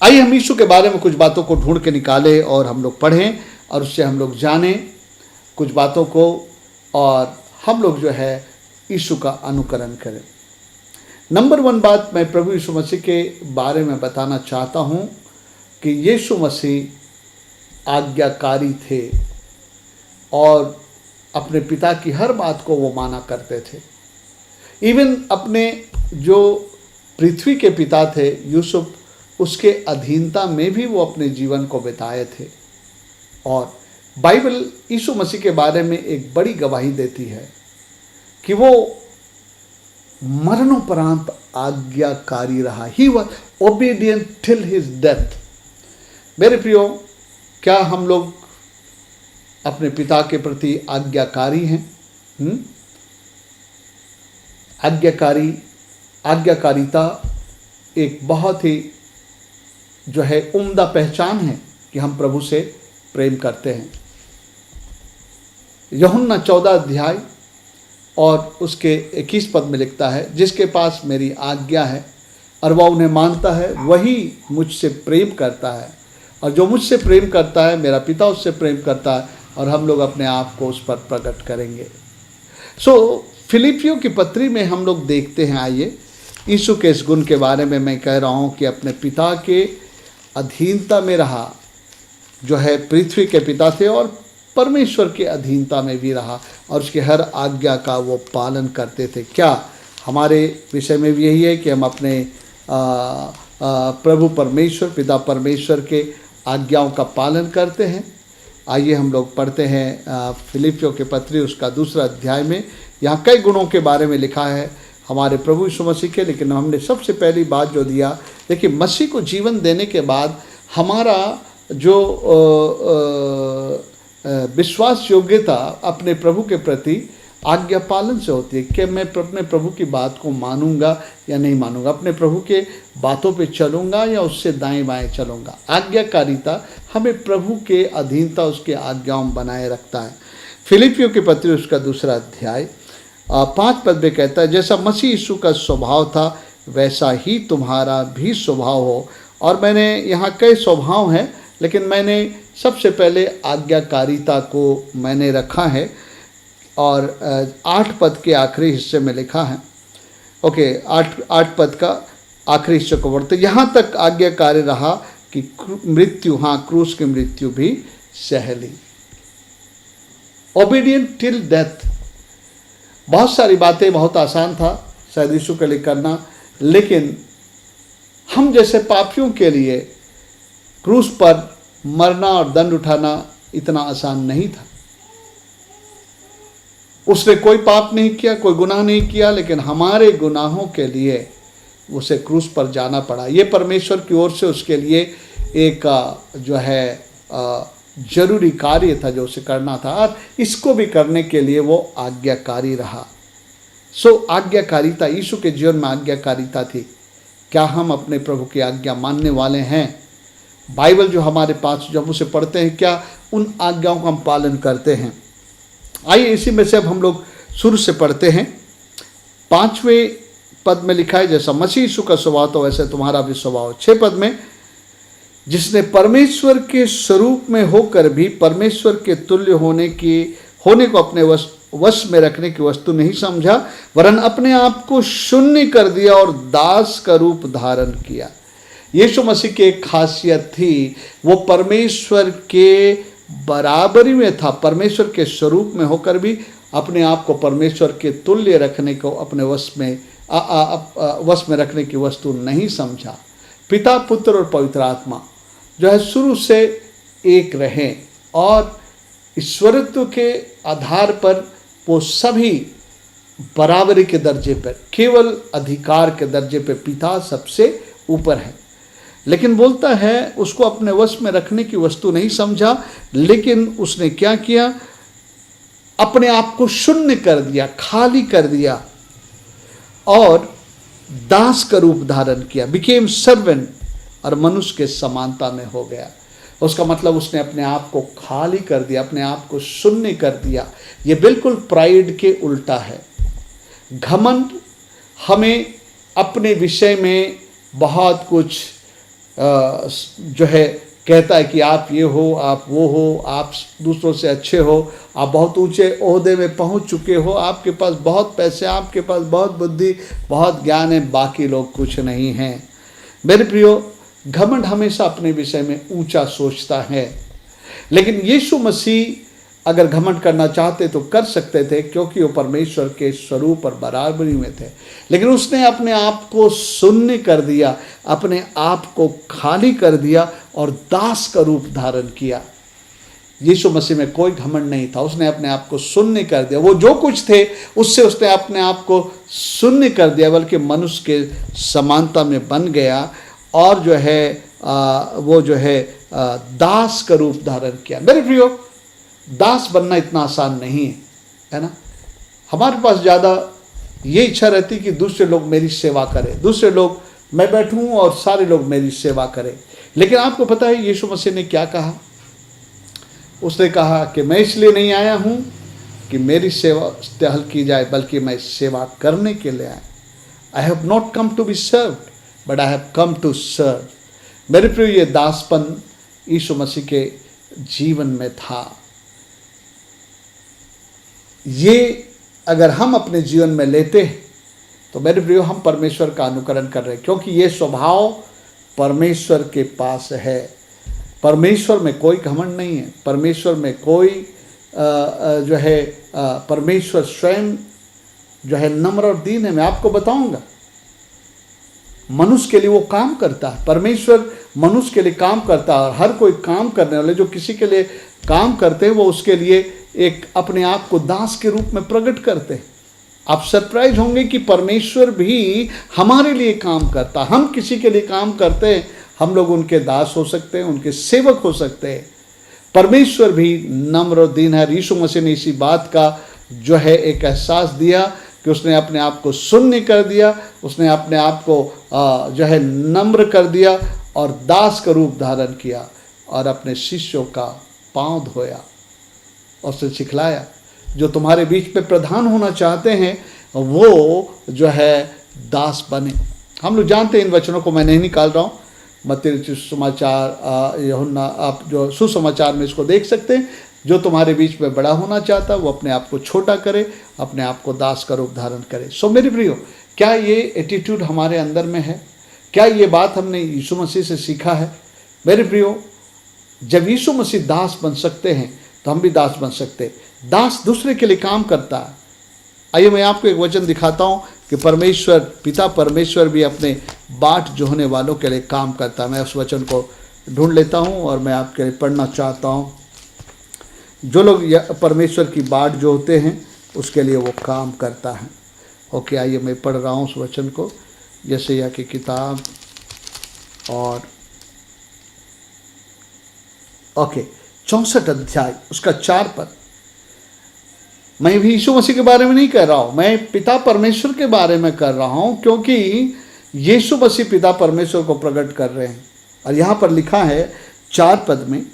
S2: आइए हम यीशु के बारे में कुछ बातों को ढूंढ के निकालें और हम लोग पढ़ें, और उससे हम लोग जानें कुछ बातों को, और हम लोग जो है यीशु का अनुकरण करें। नंबर 1 बात मैं प्रभु यीशु मसीह के बारे में बताना चाहता हूँ कि यीशु मसीह आज्ञाकारी थे, और अपने पिता की हर बात को वो माना करते थे। इवन अपने जो पृथ्वी के पिता थे यूसुफ, उसके अधीनता में भी वो अपने जीवन को बिताए थे। और बाइबल यीशु मसीह के बारे में एक बड़ी गवाही देती है कि वो मरणोपरांत आज्ञाकारी रहा। He was obedient till his death. मेरे प्रियो, क्या हम लोग अपने पिता के प्रति आज्ञाकारी हैं? आज्ञाकारिता एक बहुत ही जो है उम्दा पहचान है कि हम प्रभु से प्रेम करते हैं। यूहन्ना 14 अध्याय और उसके 21 पद में लिखता है, जिसके पास मेरी आज्ञा है और वह उन्हें मानता है, वही मुझसे प्रेम करता है, और जो मुझसे प्रेम करता है मेरा पिता उससे प्रेम करता है, और हम लोग अपने आप को उस पर प्रकट करेंगे। फिलिपियों की पत्री में हम लोग देखते हैं। आइए, यीशु के इस गुण के बारे में मैं कह रहा हूँ कि अपने पिता के अधीनता में रहा, जो है पृथ्वी के पिता थे, और परमेश्वर के अधीनता में भी रहा, और उसके हर आज्ञा का वो पालन करते थे। क्या हमारे विषय में भी यही है कि हम अपने प्रभु परमेश्वर, पिता परमेश्वर के आज्ञाओं का पालन करते हैं? आइए हम लोग पढ़ते हैं फिलिपियों के पत्री उसका 2 अध्याय में। यहाँ कई गुणों के बारे में लिखा है हमारे प्रभु यीशु मसीह के, लेकिन हमने सबसे पहली बात जो दिया, देखिए मसीह को जीवन देने के बाद हमारा जो विश्वास योग्यता अपने प्रभु के प्रति आज्ञा पालन से होती है कि मैं अपने प्रभु की बात को मानूंगा या नहीं मानूंगा, अपने प्रभु के बातों पे चलूंगा या उससे दाएं बाएं चलूंगा। आज्ञाकारिता हमें प्रभु के अधीनता, उसके आज्ञाओं बनाए रखता है। फिलिपियों के पत्री उसका 2 अध्याय 5 पद में कहता है, जैसा मसीह यीशु का स्वभाव था वैसा ही तुम्हारा भी स्वभाव हो। और मैंने यहाँ कई स्वभाव हैं, लेकिन मैंने सबसे पहले आज्ञाकारिता को मैंने रखा है, और 8 पद के आखिरी हिस्से में लिखा है। ओके, 8 पद का आखिरी हिस्से को पढ़ते, यहाँ तक आज्ञाकारी रहा कि मृत्यु, हाँ क्रूस की मृत्यु भी सह ली। Obedient till death. बहुत सारी बातें बहुत आसान था शायद यीशु के लिए करना, लेकिन हम जैसे पापियों के लिए क्रूस पर मरना और दंड उठाना इतना आसान नहीं था। उसने कोई पाप नहीं किया, कोई गुनाह नहीं किया, लेकिन हमारे गुनाहों के लिए उसे क्रूस पर जाना पड़ा। ये परमेश्वर की ओर से उसके लिए एक जो है जरूरी कार्य था जो उसे करना था, और इसको भी करने के लिए वो आज्ञाकारी रहा। सो आज्ञाकारिता, यीशु के जीवन में आज्ञाकारिता थी। क्या हम अपने प्रभु की आज्ञा मानने वाले हैं? बाइबल जो हमारे पास, जब उसे पढ़ते हैं, क्या उन आज्ञाओं का हम पालन करते हैं? आइए इसी में से अब हम लोग शुरू से पढ़ते हैं। 5वें पद में लिखा है, जैसा मसीह यीशु का स्वभाव तो वैसे तुम्हारा भी स्वभाव। 6 पद में, जिसने परमेश्वर के स्वरूप में होकर भी परमेश्वर के तुल्य होने को अपने वश में रखने की वस्तु नहीं समझा, वरन अपने आप को शून्य कर दिया और दास का रूप धारण किया। यीशु मसीह की एक खासियत थी, वो परमेश्वर के बराबरी में था, परमेश्वर के स्वरूप में होकर भी अपने आप को परमेश्वर के तुल्य रखने को अपने वश में रखने की वस्तु नहीं समझा। पिता, पुत्र और पवित्र आत्मा जो है शुरू से एक रहे, और ईश्वरत्व के आधार पर वो सभी बराबरी के दर्जे पर, केवल अधिकार के दर्जे पर पिता सबसे ऊपर है। लेकिन बोलता है उसको अपने वश में रखने की वस्तु नहीं समझा, लेकिन उसने क्या किया? अपने आप को शून्य कर दिया, खाली कर दिया और दास का रूप धारण किया। बिकेम सर्वेंट, और मनुष्य के समानता में हो गया। उसका मतलब उसने अपने आप को खाली कर दिया, अपने आप को शून्य कर दिया। ये बिल्कुल प्राइड के उल्टा है। घमंड हमें अपने विषय में बहुत कुछ जो है कहता है कि आप ये हो, आप वो हो, आप दूसरों से अच्छे हो, आप बहुत ऊंचे ओहदे में पहुंच चुके हो, आपके पास बहुत पैसे, आपके पास बहुत बुद्धि, बहुत ज्ञान है, बाकी लोग कुछ नहीं हैं। मेरे प्रियो, घमंड हमेशा अपने विषय में ऊंचा सोचता है। लेकिन यीशु मसीह अगर घमंड करना चाहते तो कर सकते थे, क्योंकि वो परमेश्वर के स्वरूप और बराबरी में थे। लेकिन उसने अपने आप को शून्य कर दिया, अपने आप को खाली कर दिया और दास का रूप धारण किया। यीशु मसीह में कोई घमंड नहीं था, उसने अपने आप को शून्य कर दिया। वो जो कुछ थे उससे उसने अपने आप को शून्य कर दिया, बल्कि मनुष्य के समानता में बन गया और जो है वो जो है दास का रूप धारण किया। मेरे प्रियो, दास बनना इतना आसान नहीं है ना। हमारे पास ज़्यादा ये इच्छा रहती कि दूसरे लोग मेरी सेवा करें, दूसरे लोग, मैं बैठूं और सारे लोग मेरी सेवा करें। लेकिन आपको पता है यीशु मसीह ने क्या कहा? उसने कहा कि मैं इसलिए नहीं आया हूं कि मेरी सेवा टहल की जाए, बल्कि मैं सेवा करने के लिए आया। I have not come to be served, but I have come to serve. मेरे प्रिय, ये दासपन यीशु मसीह के जीवन में था। ये अगर हम अपने जीवन में लेते हैं तो मेरे प्रियो, हम परमेश्वर का अनुकरण कर रहे हैं, क्योंकि ये स्वभाव परमेश्वर के पास है। परमेश्वर में कोई घमंड नहीं है, परमेश्वर में कोई जो है परमेश्वर स्वयं जो है नम्र और दीन है। मैं आपको बताऊंगा, मनुष्य के लिए वो काम करता है, परमेश्वर मनुष्य के लिए काम करता है। और हर कोई काम करने वाले जो किसी के लिए काम करते हैं, वो उसके लिए एक अपने आप को दास के रूप में प्रकट करते हैं। आप सरप्राइज होंगे कि परमेश्वर भी हमारे लिए काम करता। हम किसी के लिए काम करते हैं, हम लोग उनके दास हो सकते हैं, उनके सेवक हो सकते हैं। परमेश्वर भी नम्र और दीन है। यीशु मसीह ने इसी बात का जो है एक एहसास दिया कि उसने अपने आप को शून्य कर दिया, उसने अपने आप को जो है नम्र कर दिया और दास का रूप धारण किया और अपने शिष्यों का पांव धोया और उसे सिखलाया। जो तुम्हारे बीच में प्रधान होना चाहते हैं वो जो है दास बने। हम लोग जानते हैं, इन वचनों को मैं नहीं निकाल रहा हूँ। मत्ती सुसमाचार, यूहन्ना, आप जो सुसमाचार में इसको देख सकते हैं। जो तुम्हारे बीच में बड़ा होना चाहता है वो अपने आप को छोटा करे, अपने आप को दास का रूप धारण करे। सो मेरे प्रियो, क्या ये एटीट्यूड हमारे अंदर में है? क्या ये बात हमने यीशु मसीह से सीखा है? मेरे प्रियो, जब यीशु मसीह दास बन सकते हैं तो हम भी दास बन सकते हैं। दास दूसरे के लिए काम करता है। आइए मैं आपको एक वचन दिखाता हूँ कि परमेश्वर, पिता परमेश्वर भी अपने बाट जोहने वालों के लिए काम करता है। मैं उस वचन को ढूंढ लेता हूँ और मैं आपके लिए पढ़ना चाहता हूँ। जो लोग परमेश्वर की बाट जोहते हैं उसके लिए वो काम करता है। ओके, आइए मैं पढ़ रहा हूँ उस वचन को। यशायाह की किताब और 64 अध्याय उसका 4 पद। मैं भी यीशु मसीह के बारे में नहीं कह रहा हूं, मैं पिता परमेश्वर के बारे में कर रहा हूं, क्योंकि यीशु मसीह पिता परमेश्वर को प्रकट कर रहे हैं। और यहां पर लिखा है 4 पद में,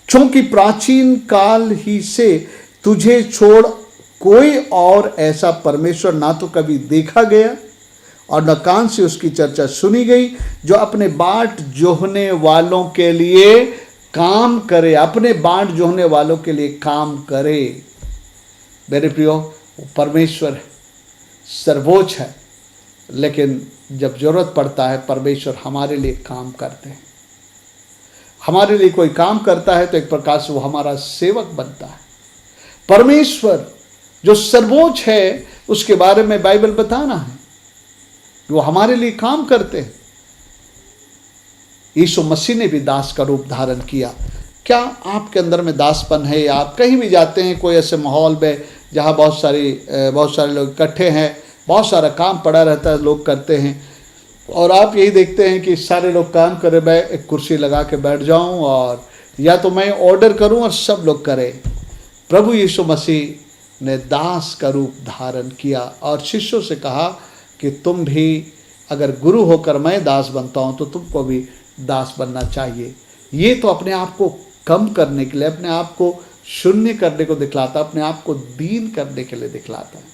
S2: क्योंकि प्राचीन काल ही से तुझे छोड़ कोई और ऐसा परमेश्वर ना तो कभी देखा गया और न कान से उसकी चर्चा सुनी गई, जो अपने बाट जोहने वालों के लिए काम करे, अपने बाट जोहने वालों के लिए काम करे। मेरे प्रियो, परमेश्वर सर्वोच्च है, लेकिन जब जरूरत पड़ता है परमेश्वर हमारे लिए काम करते हैं। हमारे लिए कोई काम करता है तो एक प्रकार से वो हमारा सेवक बनता है। परमेश्वर जो सर्वोच्च है उसके बारे में बाइबल बताना है, वो हमारे लिए काम करते हैं। यीशु मसीह ने भी दास का रूप धारण किया। क्या आपके अंदर में दासपन है? आप कहीं भी जाते हैं कोई ऐसे माहौल में जहाँ बहुत सारे लोग इकट्ठे हैं, बहुत सारा काम पड़ा रहता है, लोग करते हैं, और आप यही देखते हैं कि सारे लोग काम करे, मैं एक कुर्सी लगा के बैठ जाऊं और या तो मैं ऑर्डर करूं और सब लोग करें। प्रभु यीशु मसीह ने दास का रूप धारण किया और शिष्यों से कहा कि तुम भी अगर गुरु होकर मैं दास बनता हूं तो तुमको भी दास बनना चाहिए। ये तो अपने आप को कम करने के लिए, अपने आप को शून्य करने को दिखलाता, अपने आप को दीन करने के लिए दिखलाता है।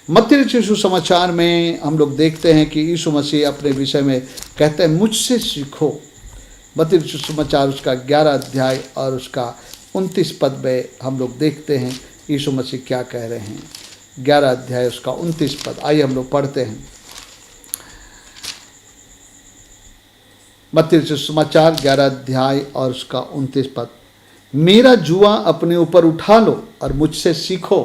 S2: मत्ती रचित सुसमाचार में हम लोग देखते हैं कि यीशु मसीह अपने विषय में कहते हैं, मुझसे सीखो। मत्ती रचित सुसमाचार उसका 11 अध्याय और उसका 29 पद में हम लोग देखते हैं यीशु मसीह क्या कह रहे हैं। 11 अध्याय उसका 29 पद, आइए हम लोग पढ़ते हैं। मत्ती रचित सुसमाचार 11 अध्याय और उसका 29 पद, मेरा जुआ अपने ऊपर उठा लो और मुझसे सीखो,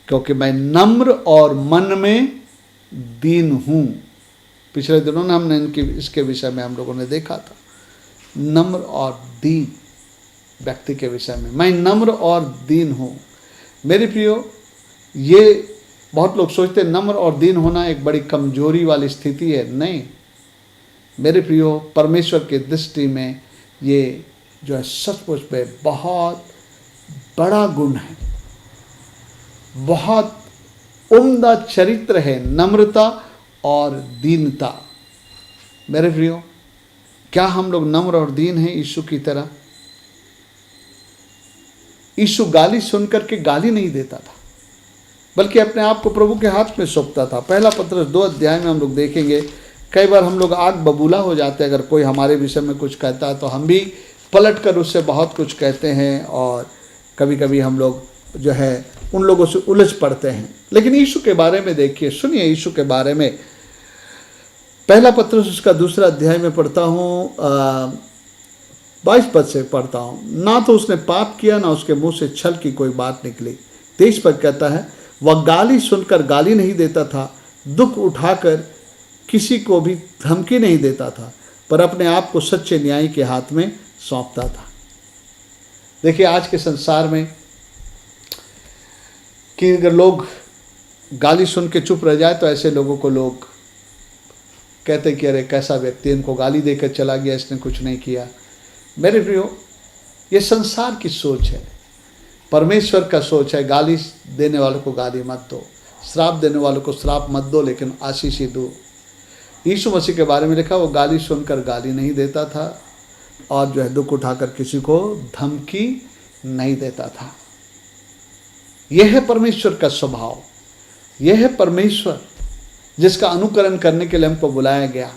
S2: क्योंकि मैं नम्र और मन में दीन हूं। पिछले दिनों ने हमने इसके विषय में हम लोगों ने देखा था, नम्र और दीन व्यक्ति के विषय में। मैं नम्र और दीन हूं। मेरे प्रियो, ये बहुत लोग सोचते हैं नम्र और दीन होना एक बड़ी कमजोरी वाली स्थिति है। नहीं मेरे प्रियो, परमेश्वर की दृष्टि में ये जो है सचमुच में बहुत बड़ा गुण है, बहुत उम्दा चरित्र है, नम्रता और दीनता। मेरे प्रियो, क्या हम लोग नम्र और दीन हैं यीशु की तरह? यीशु गाली सुनकर के गाली नहीं देता था, बल्कि अपने आप को प्रभु के हाथ में सौंपता था। पहला पत्रस 2 अध्याय में हम लोग देखेंगे, कई बार हम लोग आग बबूला हो जाते हैं। अगर कोई हमारे विषय में कुछ कहता है तो हम भी पलट कर उससे बहुत कुछ कहते हैं, और कभी कभी हम लोग जो है उन लोगों से उलझ पड़ते हैं। लेकिन यीशु के बारे में देखिए, सुनिए यीशु के बारे में। पहला पत्रस उसका 2 अध्याय में पढ़ता हूँ, 22 पद से पढ़ता हूँ। ना तो उसने पाप किया, ना उसके मुंह से छल की कोई बात निकली। 23 पद कहता है, वह गाली सुनकर गाली नहीं देता था, दुख उठाकर किसी को भी धमकी नहीं देता था, पर अपने आप को सच्चे न्याय के हाथ में सौंपता था। देखिए आज के संसार में कि अगर लोग गाली सुन के चुप रह जाए तो ऐसे लोगों को लोग कहते कि अरे कैसा व्यक्ति, इनको गाली देकर चला गया, इसने कुछ नहीं किया। मेरे प्रियो, ये संसार की सोच है। परमेश्वर का सोच है, गाली देने वालों को गाली मत दो, श्राप देने वालों को श्राप मत दो, लेकिन आशीष ही दो। यीशु मसीह के बारे में लिखा, वो गाली सुनकर गाली नहीं देता था और जो है दुख उठाकर किसी को धमकी नहीं देता था। यह है परमेश्वर का स्वभाव, यह है परमेश्वर जिसका अनुकरण करने के लिए हमको बुलाया गया।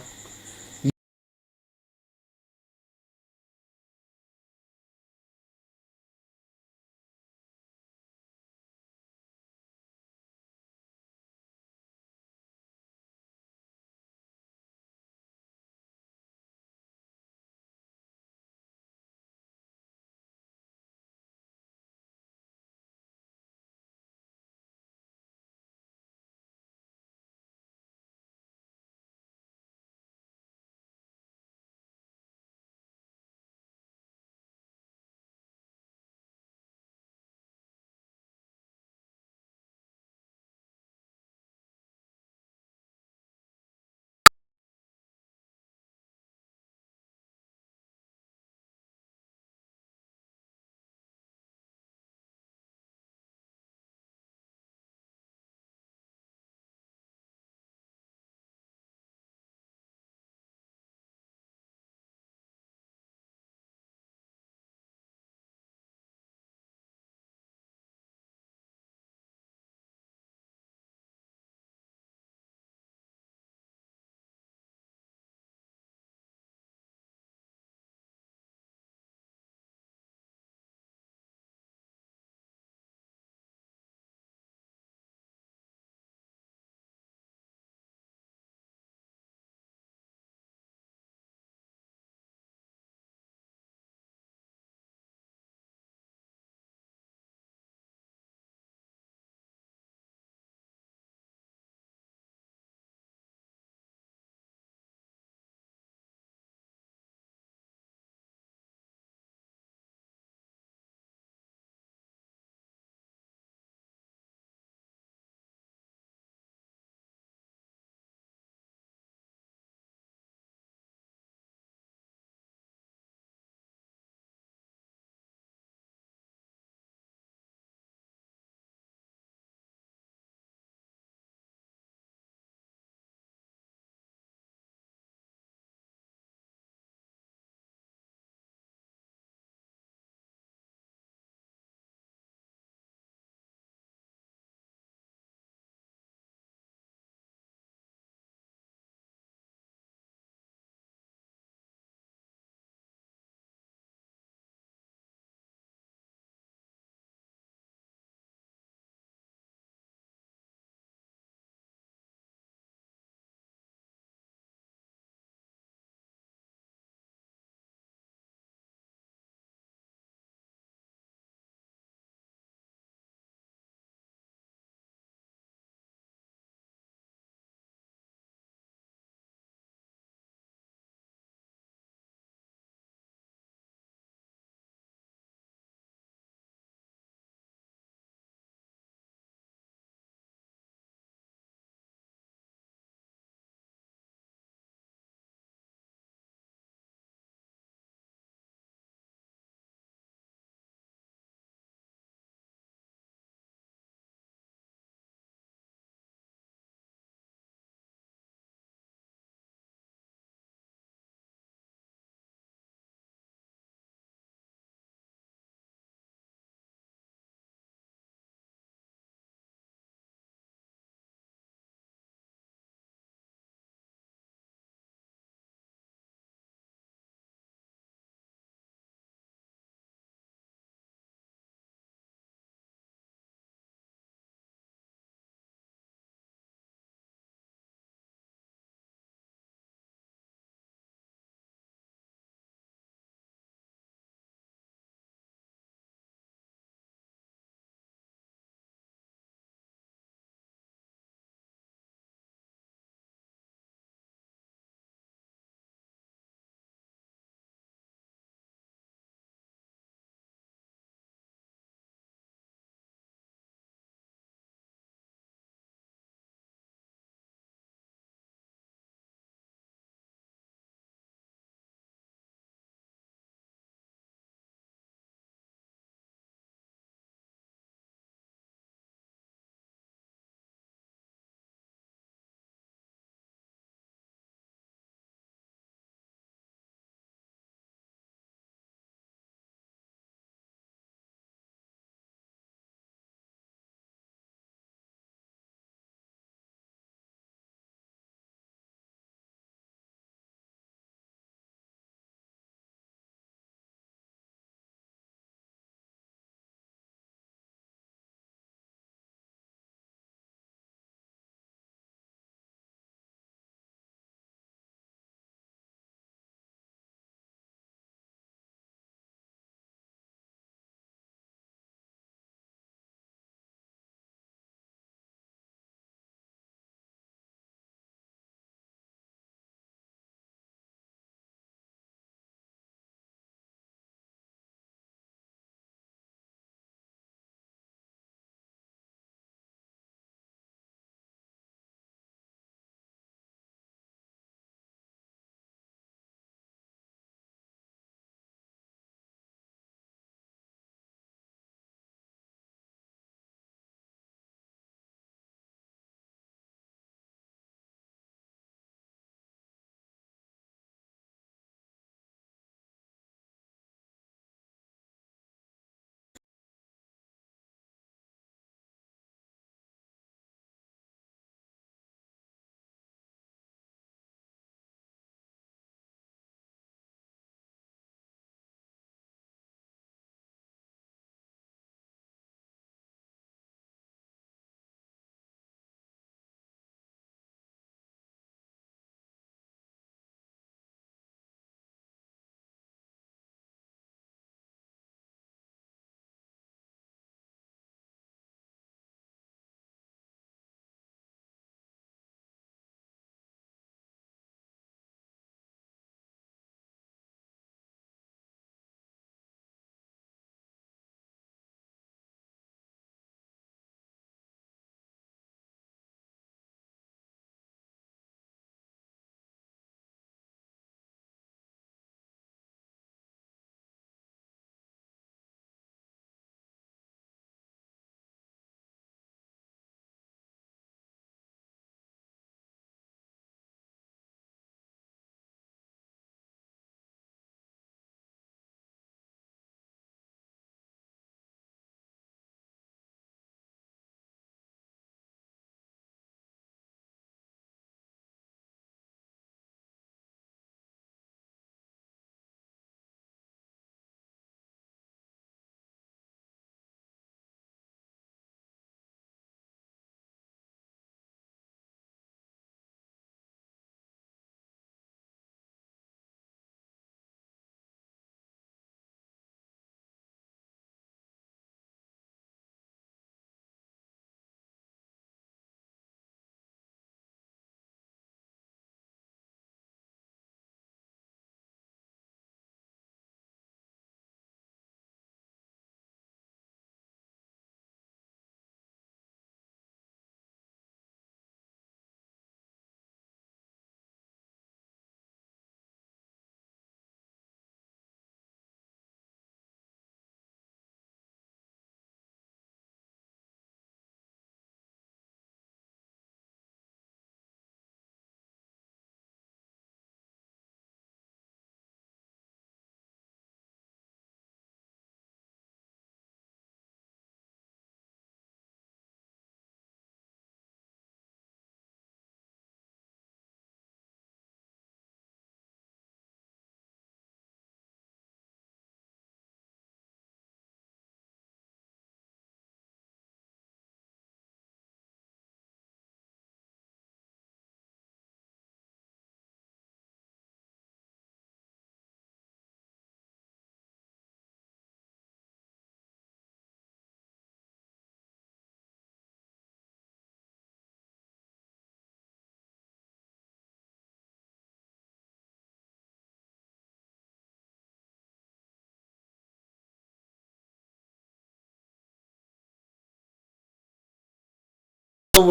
S2: जब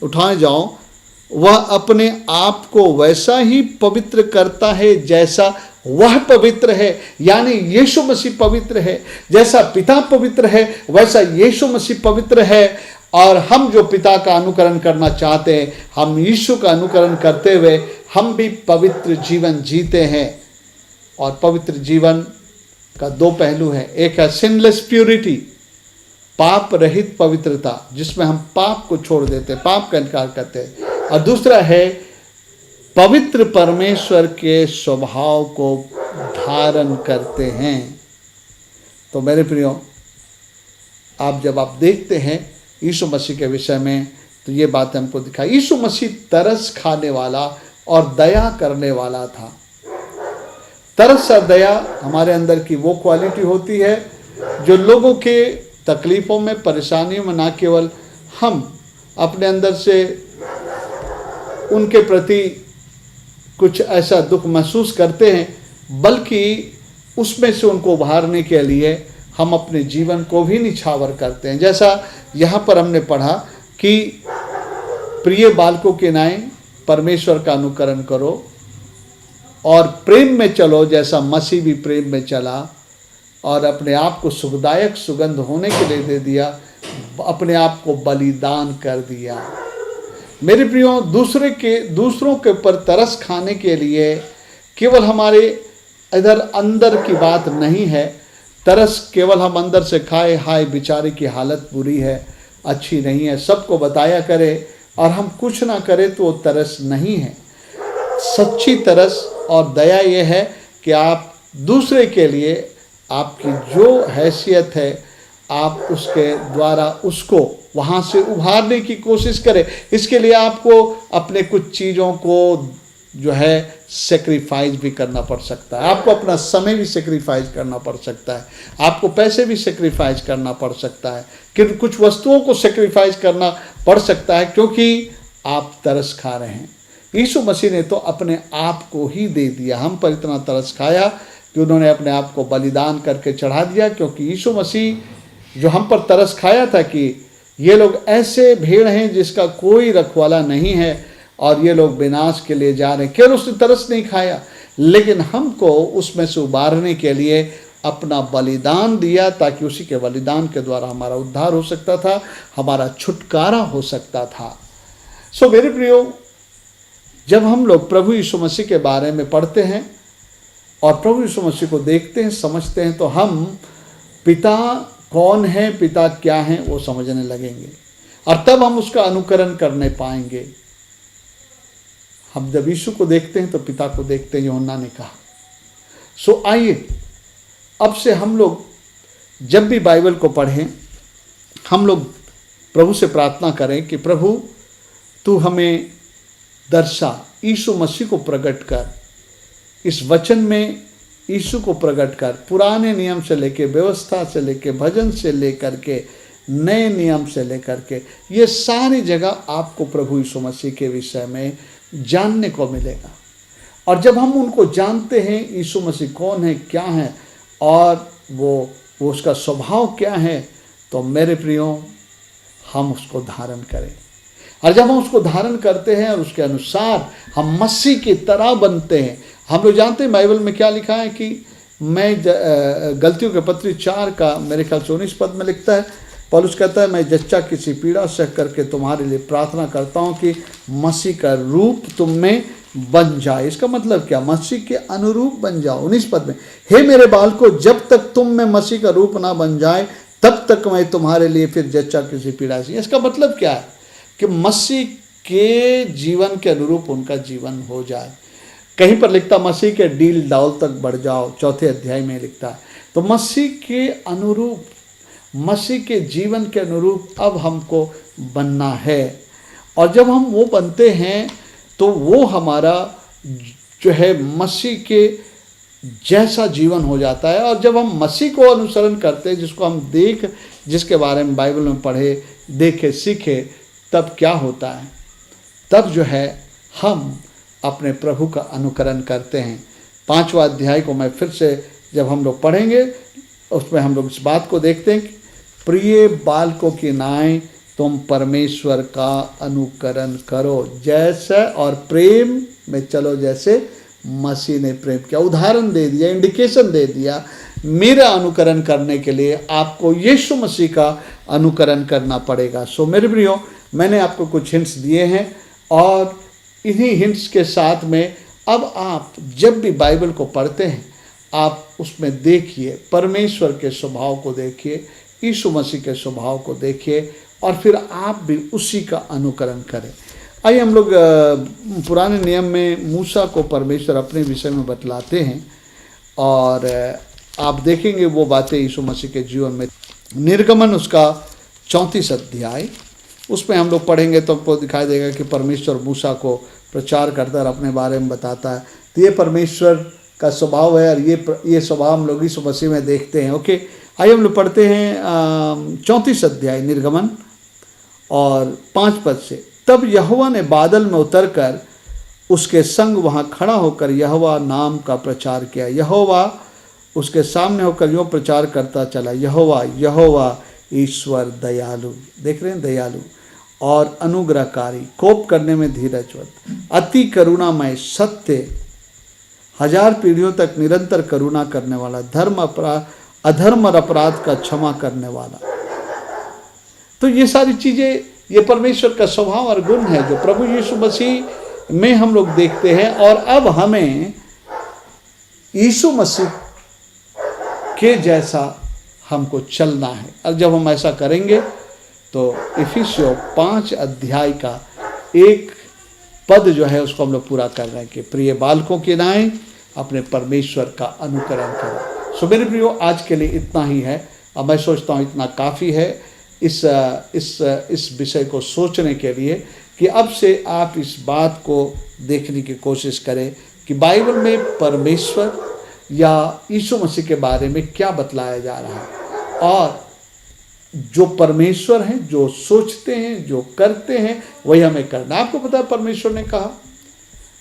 S2: उठाए जाओ, वह अपने आप को वैसा ही पवित्र करता है जैसा वह पवित्र है। यानी यीशु मसीह पवित्र है, जैसा पिता पवित्र है वैसा यीशु मसीह पवित्र है। और हम जो पिता का अनुकरण करना चाहते हैं, हम यीशु का अनुकरण करते हुए हम भी पवित्र जीवन जीते हैं। और पवित्र जीवन का दो पहलू है, एक है सिनलेस प्यूरिटी, पाप रहित पवित्रता, जिसमें हम पाप को छोड़ देते, पाप का इनकार करते हैं। और दूसरा है पवित्र परमेश्वर के स्वभाव को धारण करते हैं। तो मेरे प्रियो, जब आप देखते हैं यीशु मसीह के विषय में, तो ये बात हमको दिखाई। यीशु मसीह तरस खाने वाला और दया करने वाला था। तरस और दया हमारे अंदर की वो क्वालिटी होती है जो लोगों के तकलीफ़ों में, परेशानियों में, ना केवल हम अपने अंदर से उनके प्रति कुछ ऐसा दुख महसूस करते हैं, बल्कि उसमें से उनको उभारने के लिए हम अपने जीवन को भी निछावर करते हैं। जैसा यहाँ पर हमने पढ़ा कि प्रिय बालकों के नाए परमेश्वर का अनुकरण करो और प्रेम में चलो, जैसा मसीह भी प्रेम में चला और अपने आप को सुखदायक सुगंध होने के लिए दे दिया, अपने आप को बलिदान कर दिया। मेरे प्रियो, दूसरों के ऊपर तरस खाने के लिए केवल हमारे इधर अंदर की बात नहीं है। तरस केवल हम अंदर से खाए, हाय बेचारे की हालत बुरी है, अच्छी नहीं है, सबको बताया करे और हम कुछ ना करें, तो वो तरस नहीं है। सच्ची तरस और दया ये है कि आप दूसरे के लिए आपकी जो हैसियत है, आप उसके द्वारा उसको वहाँ से उभारने की कोशिश करें। इसके लिए आपको अपने कुछ चीज़ों को जो है सेक्रीफाइस भी करना पड़ सकता है। आपको अपना समय भी सेक्रीफाइस करना पड़ सकता है, आपको पैसे भी सेक्रीफाइस करना पड़ सकता है, कि कुछ वस्तुओं को सेक्रीफाइस करना पड़ सकता है, क्योंकि आप तरस खा रहे हैं। यीशु मसीह ने तो अपने आप को ही दे दिया। हम पर इतना तरस खाया कि उन्होंने अपने आप को बलिदान करके चढ़ा दिया, क्योंकि यीशु मसीह जो हम पर तरस खाया था कि ये लोग ऐसे भेड़ हैं जिसका कोई रखवाला नहीं है और ये लोग विनाश के लिए जा रहे हैं। केवल उसने तरस नहीं खाया, लेकिन हमको उसमें से उबारने के लिए अपना बलिदान दिया, ताकि उसी के बलिदान के द्वारा हमारा उद्धार हो सकता था, हमारा छुटकारा हो सकता था। सो मेरे प्रियो, जब हम लोग प्रभु यीशु मसीह के बारे में पढ़ते हैं और प्रभु यीशु मसीह को देखते हैं, समझते हैं, तो हम पिता कौन है, पिता क्या है, वो समझने लगेंगे और तब हम उसका अनुकरण करने पाएंगे। हम जब यीशु को देखते हैं तो पिता को देखते हैं, यूहन्ना ने कहा। सो आइए अब से हम लोग जब भी बाइबल को पढ़ें, हम लोग प्रभु से प्रार्थना करें कि प्रभु तू हमें दर्शा, यीशु मसीह को प्रकट कर, इस वचन में यीशु को प्रकट कर। पुराने नियम से लेके, व्यवस्था से लेके, भजन से लेकर के, नए नियम से लेकर के, ये सारी जगह आपको प्रभु यीशु मसीह के विषय में जानने को मिलेगा। और जब हम उनको जानते हैं, यीशु मसीह कौन है, क्या है और वो उसका स्वभाव क्या है, तो मेरे प्रियो हम उसको धारण करें। और जब हम उसको धारण करते हैं और उसके अनुसार हम मसीह की तरह बनते हैं। हम लोग जानते हैं बाइबल में क्या लिखा है कि मैं गलतियों के पत्री 4 का मेरे ख्याल से 19 पद में लिखता है, पौलुस कहता है, मैं जच्चा किसी पीड़ा सह करके तुम्हारे लिए प्रार्थना करता हूँ कि मसीह का रूप तुम में बन जाए। इसका मतलब क्या? मसीह के अनुरूप बन जाओ। 19 पद में, हे मेरे बालकों, जब तक तुम में मसीह का रूप ना बन जाए तब तक मैं तुम्हारे लिए फिर जच्चा किसी पीड़ा से। इसका मतलब क्या है? कि मसीह के जीवन के अनुरूप उनका जीवन हो जाए। कहीं पर लिखता मसीह के डील डाउल तक बढ़ जाओ, 4 अध्याय में लिखता है। तो मसीह के अनुरूप, मसीह के जीवन के अनुरूप अब हमको बनना है। और जब हम वो बनते हैं तो वो हमारा जो है मसीह के जैसा जीवन हो जाता है। और जब हम मसीह को अनुसरण करते हैं, जिसको हम जिसके बारे में बाइबल में पढ़े, देखे, सीखे, तब क्या होता है? तब जो है हम अपने प्रभु का अनुकरण करते हैं। 5वां अध्याय को मैं फिर से जब हम लोग पढ़ेंगे, उसमें हम लोग इस बात को देखते हैं कि प्रिय बालकों की नाई तुम परमेश्वर का अनुकरण करो जैसे, और प्रेम में चलो जैसे मसीह ने प्रेम किया। उदाहरण दे दिया, इंडिकेशन दे दिया। मेरा अनुकरण करने के लिए आपको यीशु मसीह का अनुकरण करना पड़ेगा। सो मेरे प्रियो, मैंने आपको कुछ हिंट्स दिए हैं, और इन्हीं हिंट्स के साथ में अब आप जब भी बाइबल को पढ़ते हैं, आप उसमें देखिए, परमेश्वर के स्वभाव को देखिए, यीशु मसीह के स्वभाव को देखिए, और फिर आप भी उसी का अनुकरण करें। आइए हम लोग पुराने नियम में मूसा को परमेश्वर अपने विषय में बतलाते हैं, और आप देखेंगे वो बातें यीशु मसीह के जीवन में। निर्गमन उसका 34 अध्याय, उसमें हम लोग पढ़ेंगे तो आपको दिखाई देगा कि परमेश्वर मूसा को प्रचार करता और अपने बारे में बताता है। तो ये परमेश्वर का स्वभाव है, और ये स्वभाव हम लोग यीशु मसीह में देखते हैं। ओके, आइए हम लोग पढ़ते हैं 34 अध्याय निर्गमन और 5 पद से। तब यहोवा ने बादल में उतरकर उसके संग वहाँ खड़ा होकर यहोवा नाम का प्रचार किया। यहोवा उसके सामने होकर यूँ प्रचार करता चला, यहोवा यहोवा ईश्वर दयालु। देख रहे हैं, दयालु और अनुग्रहकारी, कोप करने में धीरजवत, अति करुणामय, सत्य, 1000 पीढ़ियों तक निरंतर करुणा करने वाला, अधर्म और अपराध का क्षमा करने वाला। तो ये सारी चीज़ें, ये परमेश्वर का स्वभाव और गुण है जो प्रभु यीशु मसीह में हम लोग देखते हैं। और अब हमें यीशु मसीह के जैसा हमको चलना है, और जब हम ऐसा करेंगे तो इफिसियों 5 अध्याय का 1 पद जो है उसको हम लोग पूरा कर रहे हैं कि प्रिय बालकों के नाएं अपने परमेश्वर का अनुकरण करो। सो मेरे प्रियो, आज के लिए इतना ही है। अब मैं सोचता हूँ इतना काफ़ी है इस विषय को सोचने के लिए कि अब से आप इस बात को देखने की कोशिश करें कि बाइबल में परमेश्वर या यीशु मसीह के बारे में क्या बतलाया जा रहा है, और जो परमेश्वर हैं, जो सोचते हैं, जो करते हैं, वही हमें करना। आपको पता है परमेश्वर ने कहा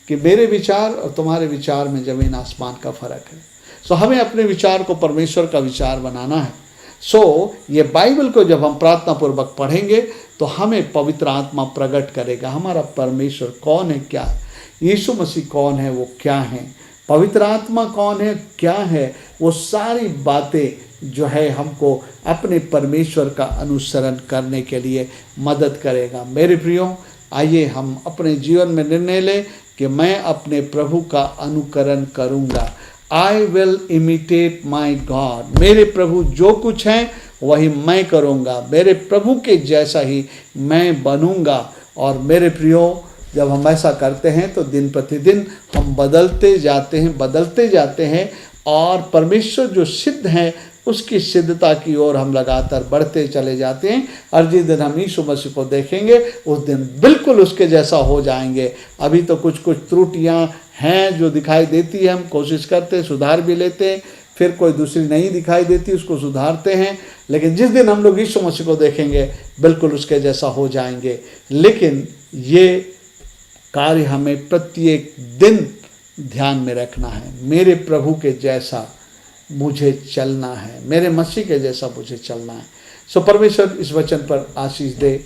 S2: कि मेरे विचार और तुम्हारे विचार में ज़मीन आसमान का फ़र्क है। सो हमें अपने विचार को परमेश्वर का विचार बनाना है। सो ये बाइबल को जब हम प्रार्थना पूर्वक पढ़ेंगे तो हमें पवित्र आत्मा प्रकट करेगा हमारा परमेश्वर कौन है, क्या है, यीशु मसीह कौन है, वो क्या है, पवित्र आत्मा कौन है, क्या है, वो सारी बातें जो है हमको अपने परमेश्वर का अनुसरण करने के लिए मदद करेगा। मेरे प्रियो, आइए हम अपने जीवन में निर्णय लें कि मैं अपने प्रभु का अनुकरण करूँगा। I will imitate my God. मेरे प्रभु जो कुछ हैं वही मैं करूँगा, मेरे प्रभु के जैसा ही मैं बनूँगा। और मेरे प्रियो, जब हम ऐसा करते हैं तो दिन प्रतिदिन हम बदलते जाते हैं, और परमेश्वर जो सिद्ध हैं उसकी सिद्धता की ओर हम लगातार बढ़ते चले जाते हैं। और जिस दिन हम यीशु मसीह को देखेंगे उस दिन बिल्कुल उसके जैसा हो जाएंगे। अभी तो कुछ त्रुटियां हैं जो दिखाई देती है, हम कोशिश करते हैं, सुधार भी लेते हैं, फिर कोई दूसरी नहीं दिखाई देती उसको सुधारते हैं, लेकिन जिस दिन हम लोग यीशु मसीह को देखेंगे बिल्कुल उसके जैसा हो जाएंगे। लेकिन ये कार्य हमें प्रत्येक दिन ध्यान में रखना है। मेरे प्रभु के जैसा मुझे चलना है, मेरे मसीह के जैसा मुझे चलना है। सो परमेश्वर इस वचन पर आशीष दे।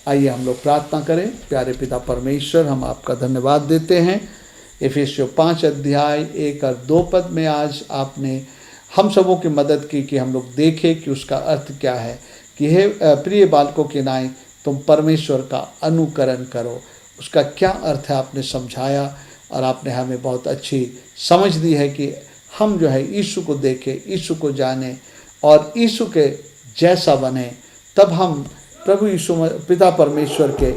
S2: आइए हम लोग प्रार्थना करें। प्यारे पिता परमेश्वर, हम आपका धन्यवाद देते हैं। इफिसियों 5 अध्याय 1 और 2 पद में आज आपने हम सबों की मदद की कि हम लोग देखें कि उसका अर्थ क्या है कि हे प्रिय बालकों के नाएं तुम परमेश्वर का अनुकरण करो। उसका क्या अर्थ है आपने समझाया, और आपने हमें बहुत अच्छी समझ दी है कि हम जो है यीशु को देखें, यीशु को जाने और यीशु के जैसा बने, तब हम प्रभु यीशु पिता परमेश्वर के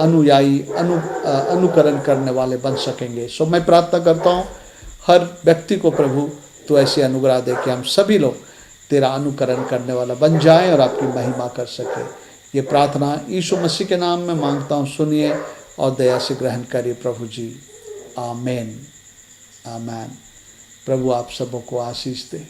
S2: अनुयायी अनुकरण करने वाले बन सकेंगे। सो मैं प्रार्थना करता हूँ हर व्यक्ति को प्रभु तो ऐसी अनुग्रह दे कि हम सभी लोग तेरा अनुकरण करने वाला बन जाएं और आपकी महिमा कर सकें। ये प्रार्थना यीशु मसीह के नाम में मांगता हूँ, सुनिए और दया से ग्रहण करिए प्रभु जी। आमीन आमीन। प्रभु आप सबों को आशीष दे।